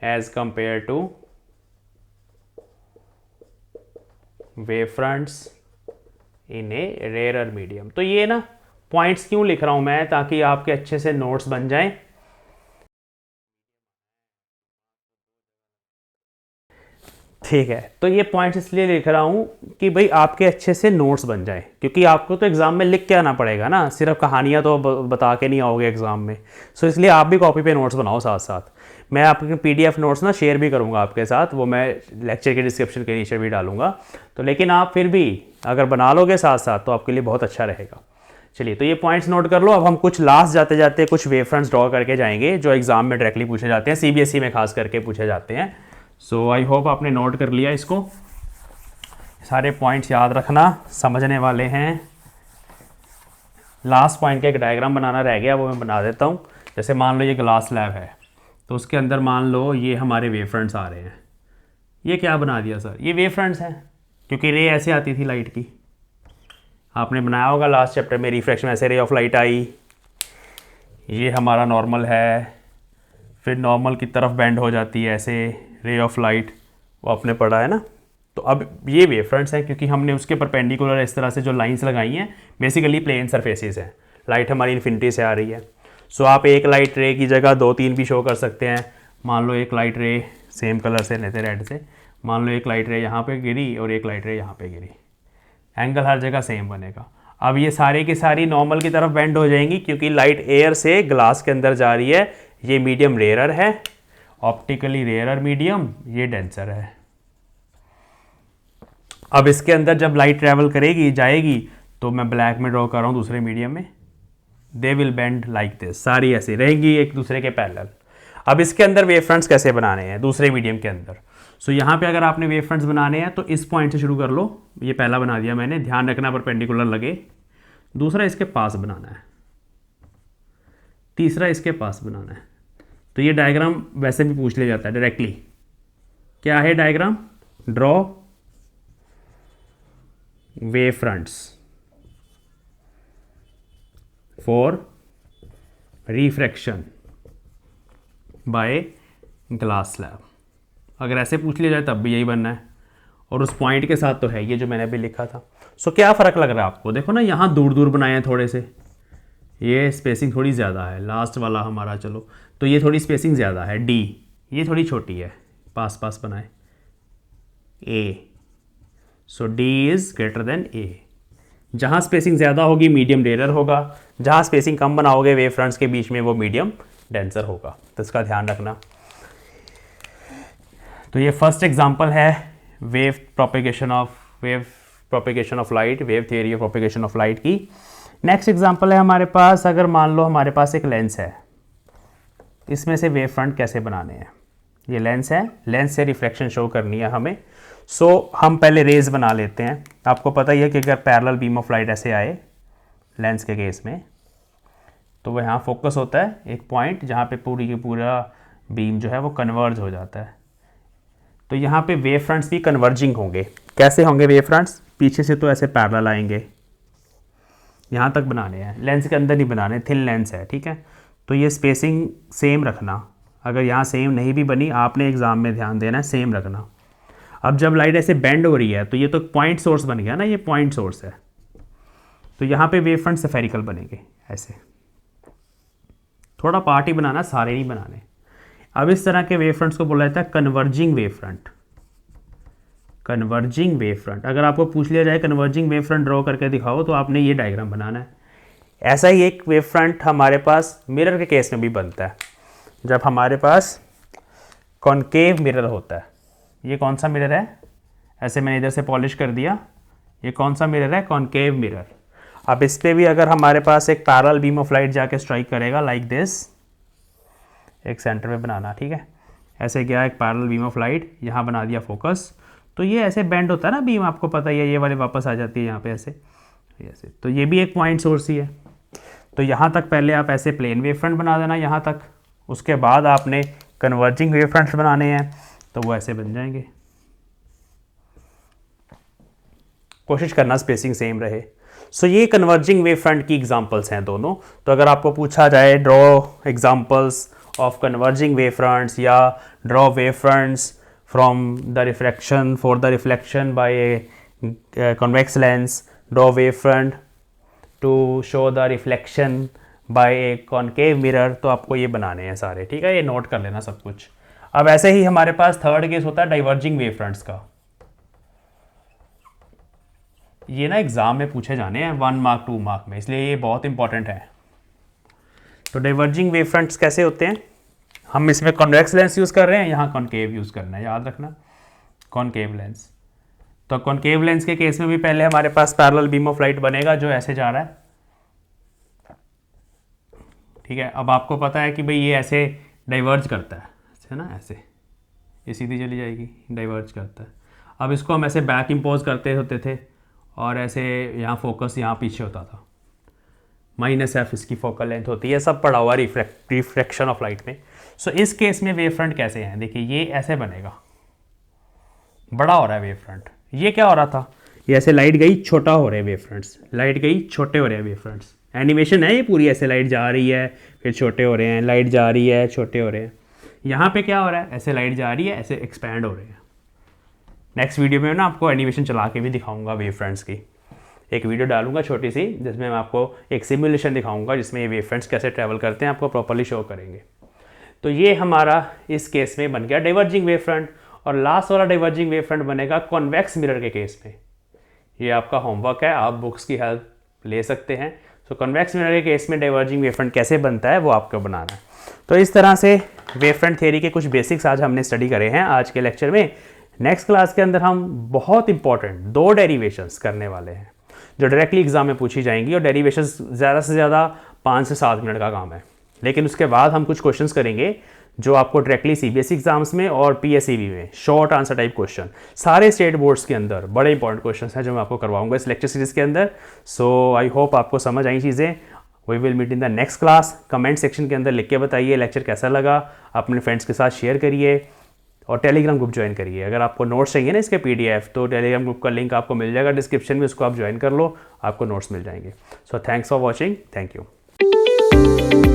as compared to wave fronts in a rarer medium। तो ये ना पॉइंट्स क्यों लिख रहा हूं मैं, ताकि आपके अच्छे से नोट्स बन जाएं। ठीक है, तो ये पॉइंट्स इसलिए लिख रहा हूँ कि भाई आपके अच्छे से नोट्स बन जाए, क्योंकि आपको तो एग्ज़ाम में लिख के आना पड़ेगा ना, सिर्फ कहानियाँ तो बता के नहीं आओगे एग्ज़ाम में। सो इसलिए आप भी कॉपी पे नोट्स बनाओ साथ साथ। मैं आपके PDF नोट्स ना शेयर भी करूँगा आपके साथ, वो मैं लेक्चर के डिस्क्रिप्शन के नीचे भी डालूंगा। तो लेकिन आप फिर भी अगर बना लोगे साथ साथ तो आपके लिए बहुत अच्छा रहेगा। चलिए, तो ये पॉइंट्स नोट कर लो। अब हम कुछ लास्ट जाते जाते कुछ वेव फ्रंट्स ड्रॉ करके जाएंगे जो एग्ज़ाम में डायरेक्टली पूछे जाते हैं, CBSE में खास करके पूछे जाते हैं। सो आई होप आपने नोट कर लिया इसको, सारे पॉइंट्स याद रखना, समझने वाले हैं। लास्ट पॉइंट का एक डायग्राम बनाना रह गया, वो मैं बना देता हूँ। जैसे मान लो ये ग्लास स्लैब है, तो उसके अंदर मान लो ये हमारे वेव फ्रंट्स आ रहे हैं, ये क्या बना दिया सर, ये वेव फ्रंट्स हैं, क्योंकि रे ऐसे आती थी लाइट की, आपने बनाया होगा लास्ट चैप्टर में, रिफ्रैक्शन ऐसे रे ऑफ लाइट आई, ये हमारा नॉर्मल है, फिर नॉर्मल की तरफ बेंड हो जाती है ऐसे रे ऑफ लाइट, वो आपने पढ़ा है ना। तो अब ये वेव फ्रंट्स हैं, क्योंकि हमने उसके परपेंडिकुलर इस तरह से जो लाइंस लगाई हैं बेसिकली प्लेन सरफेसेस हैं, लाइट हमारी इन्फिनिटी से आ रही है। सो आप एक लाइट रे की जगह 2-3 भी शो कर सकते हैं। मान लो एक लाइट रे सेम कलर से लेते रेड से, मान लो एक लाइट रे यहाँ पे गिरी और एक लाइट रे यहाँ पे गिरी, एंगल हर जगह सेम बनेगा। अब ये सारे की सारी नॉर्मल की तरफ बेंड हो जाएंगी, क्योंकि लाइट एयर से ग्लास के अंदर जा रही है। ये मीडियम रेयरर है, ऑप्टिकली रेयरर मीडियम, ये डेंसर है। अब इसके अंदर जब लाइट ट्रैवल करेगी जाएगी, तो मैं ब्लैक में ड्रॉ कर रहा हूँ दूसरे मीडियम में, they will bend like this, सारी ऐसी रहेंगी एक दूसरे के पैरेलल। अब इसके अंदर वेव फ्रंट्स कैसे बनाने हैं दूसरे मीडियम के अंदर। सो यहाँ पे अगर आपने वेव फ्रंट्स बनाने हैं तो इस पॉइंट से शुरू कर लो, ये पहला बना दिया मैंने, ध्यान रखना परपेंडिकुलर लगे। दूसरा इसके पास बनाना है, तीसरा इसके पास बनाना है। तो ये डायग्राम वैसे भी पूछ लिया जाता है डायरेक्टली, क्या है diagram, draw wave fronts for refraction by glass slab. अगर ऐसे पूछ लिया जाए तब भी यही बनना है, और उस पॉइंट के साथ तो है ये जो मैंने अभी लिखा था। सो क्या फ़र्क लग रहा है आपको, देखो ना यहाँ दूर दूर बनाए हैं थोड़े से, ये स्पेसिंग थोड़ी ज़्यादा है, लास्ट वाला हमारा, चलो तो ये थोड़ी स्पेसिंग ज़्यादा है, डी ये थोड़ी छोटी है, पास पास बनाए ए। सो डी इज़ ग्रेटर देन ए। जहाँ स्पेसिंग ज़्यादा होगी मीडियम रेयरर होगा, जहाँ स्पेसिंग कम बनाओगे वेव फ्रंट्स के बीच में वो मीडियम डेंसर होगा, तो इसका ध्यान रखना। तो ये फर्स्ट एग्जांपल है wave propagation of light, wave theory of propagation of light की। नेक्स्ट एग्जांपल है हमारे पास, अगर मान लो हमारे पास एक लेंस है, इसमें से वेव फ्रंट कैसे बनाने हैं। ये लेंस है, लेंस से रिफ्लेक्शन शो करनी है हमें। सो हम पहले रेज बना लेते हैं। आपको पता ही है कि अगर पैरेलल बीम ऑफ लाइट ऐसे आए लेंस के केस में, तो वो यहाँ फोकस होता है एक पॉइंट जहाँ पे पूरी की पूरा बीम जो है वो कन्वर्ज हो जाता है। तो यहाँ पे वेव फ्रंट्स भी कन्वर्जिंग होंगे। कैसे होंगे वेव फ्रंट्स, पीछे से तो ऐसे पैरेलल आएंगे, यहाँ तक बनाने हैं, लेंस के अंदर नहीं बनाने, थिन लेंस है, ठीक है। तो ये स्पेसिंग सेम रखना, अगर यहाँ सेम नहीं भी बनी आपने एग्ज़ाम में ध्यान देना है सेम रखना। अब जब लाइट ऐसे बेंड हो रही है तो ये तो पॉइंट सोर्स बन गया ना, ये पॉइंट सोर्स है, तो यहाँ पे वेव फ्रंट स्फेरिकल बनेंगे ऐसे, थोड़ा पार्ट ही बनाना, सारे नहीं बनाने। अब इस तरह के वेव फ्रंट्स को बोला जाता है converging wave front. Converging wave front, अगर आपको पूछ लिया जाए कन्वर्जिंग वेव फ्रंट ड्रॉ करके दिखाओ, तो आपने ये डायग्राम बनाना है। ऐसा ही एक वेव फ्रंट हमारे पास मिरर के केस में भी बनता है, जब हमारे पास कॉनकेव मिरर होता है। ये कौन सा मिरर है, ऐसे मैंने इधर से पॉलिश कर दिया, ये कौन सा मिरर है, कॉनकेव मिरर। अब इस पर भी अगर हमारे पास एक पैरेलल बीम ऑफ लाइट जाके स्ट्राइक करेगा लाइक दिस, एक सेंटर में बनाना, ठीक है, ऐसे गया एक पैरेलल बीम ऑफ लाइट, यहाँ बना दिया फोकस, तो ये ऐसे बेंड होता है ना बीम, आपको पता ही है, ये वाले वापस आ जाती है यहाँ पे ऐसे ऐसे, तो ये भी एक पॉइंट सोर्स ही है। तो यहाँ तक पहले आप ऐसे प्लेन वेव फ्रंट बना देना यहाँ तक, उसके बाद आपने कन्वर्जिंग वेव फ्रंट्स बनाने हैं, तो वो ऐसे बन जाएंगे। कोशिश करना स्पेसिंग सेम रहे। सो ये कन्वर्जिंग वेव फ्रंट की एग्जांपल्स हैं दोनों। तो अगर आपको पूछा जाए draw examples of converging wave fronts या draw wave fronts from the reflection for the reflection by a convex lens, draw wave front to show the reflection by a concave mirror, तो आपको ये बनाने हैं सारे, ठीक है, ये नोट कर लेना सब कुछ। अब ऐसे ही हमारे पास थर्ड केस होता है डाइवर्जिंग वेव फ्रंट्स का। ये ना एग्जाम में पूछे जाने हैं 1 मार्क 2 मार्क में, इसलिए ये बहुत इंपॉर्टेंट है। तो डाइवर्जिंग वेव फ्रंट्स कैसे होते हैं, हम इसमें कॉन्वेक्स लेंस यूज़ कर रहे हैं, यहाँ कॉनकेव यूज़ करना है, याद रखना कॉनकेव लेंस। तो कॉनकेव लेंस के केस में भी पहले हमारे पास पैरेलल बीम ऑफ लाइट बनेगा जो ऐसे जा रहा है, ठीक है। अब आपको पता है कि भाई ये ऐसे डाइवर्ज करता है ना, ऐसे ये सीधी चली जाएगी, डाइवर्ज करता है। अब इसको हम ऐसे बैक इम्पोज करते होते थे, और ऐसे यहाँ फोकस यहाँ पीछे होता था, -f इसकी फोकल लेंथ होती है, सब पढ़ा हुआ रिफ्रैक्शन ऑफ लाइट में। सो इस केस में वेव फ्रंट कैसे हैं, देखिए ये ऐसे बनेगा, बड़ा हो रहा है वेव फ्रंट। ये क्या हो रहा था, ये ऐसे लाइट गई छोटा हो रहा है वेव फ्रंट्स, लाइट गई छोटे हो रहे हैं वेव फ्रंट्स। एनिमेशन है ये पूरी, ऐसे लाइट जा रही है फिर छोटे हो रहे हैं, लाइट जा रही है छोटे हो रहे हैं। यहाँ पे क्या हो रहा है, ऐसे लाइट जा रही है ऐसे एक्सपैंड हो रहे हैं। नेक्स्ट वीडियो में ना आपको एनिमेशन चला के भी दिखाऊंगा वेव फ्रंट्स की, एक वीडियो डालूंगा छोटी सी जिसमें मैं आपको एक सिमुलेशन दिखाऊंगा जिसमें ये वेव फ्रंट्स कैसे ट्रैवल करते हैं आपको प्रॉपर्ली शो करेंगे। तो ये हमारा इस केस में बन गया डाइवर्जिंग वेव फ्रंट। और लास्ट वाला डाइवर्जिंग वेव फ्रंट बनेगा कॉन्वेक्स मिरर के केस में। ये आपका होमवर्क है, आप बुक्स की हेल्प ले सकते हैं। सो कॉन्वेक्स मिरर के केस में डाइवर्जिंग वेव फ्रंट कैसे बनता है वो आपको बनाना है। तो इस तरह से वेव फ्रंट थ्योरी के कुछ बेसिक्स आज हमने स्टडी करे हैं आज के लेक्चर में। नेक्स्ट क्लास के अंदर हम बहुत इंपॉर्टेंट 2 डेरिवेशंस करने वाले हैं जो डायरेक्टली एग्जाम में पूछी जाएंगी। और डेरिवेशंस ज़्यादा से ज़्यादा 5 से 7 मिनट का काम है, लेकिन उसके बाद हम कुछ क्वेश्चंस करेंगे जो आपको डायरेक्टली सीबीएसई एग्जाम्स में और पीएसईबी में शॉर्ट आंसर टाइप क्वेश्चन, सारे स्टेट बोर्ड्स के अंदर बड़े इंपॉर्टेंट क्वेश्चन हैं जो मैं आपको करवाऊंगा इस लेक्चर सीरीज़ के अंदर। सो आई होप आपको समझ आई चीज़ें। We will meet in the next class. Comment section के अंदर लिख के बताइए लेक्चर कैसा लगा, अपने फ्रेंड्स के साथ शेयर करिए और टेलीग्राम ग्रुप ज्वाइन करिए। अगर आपको नोट्स चाहिए ना इसके पीडीएफ, तो टेलीग्राम ग्रुप का लिंक आपको मिल जाएगा डिस्क्रिप्शन में, उसको आप ज्वाइन कर लो, आपको नोट्स मिल जाएंगे। So thanks for watching, thank you.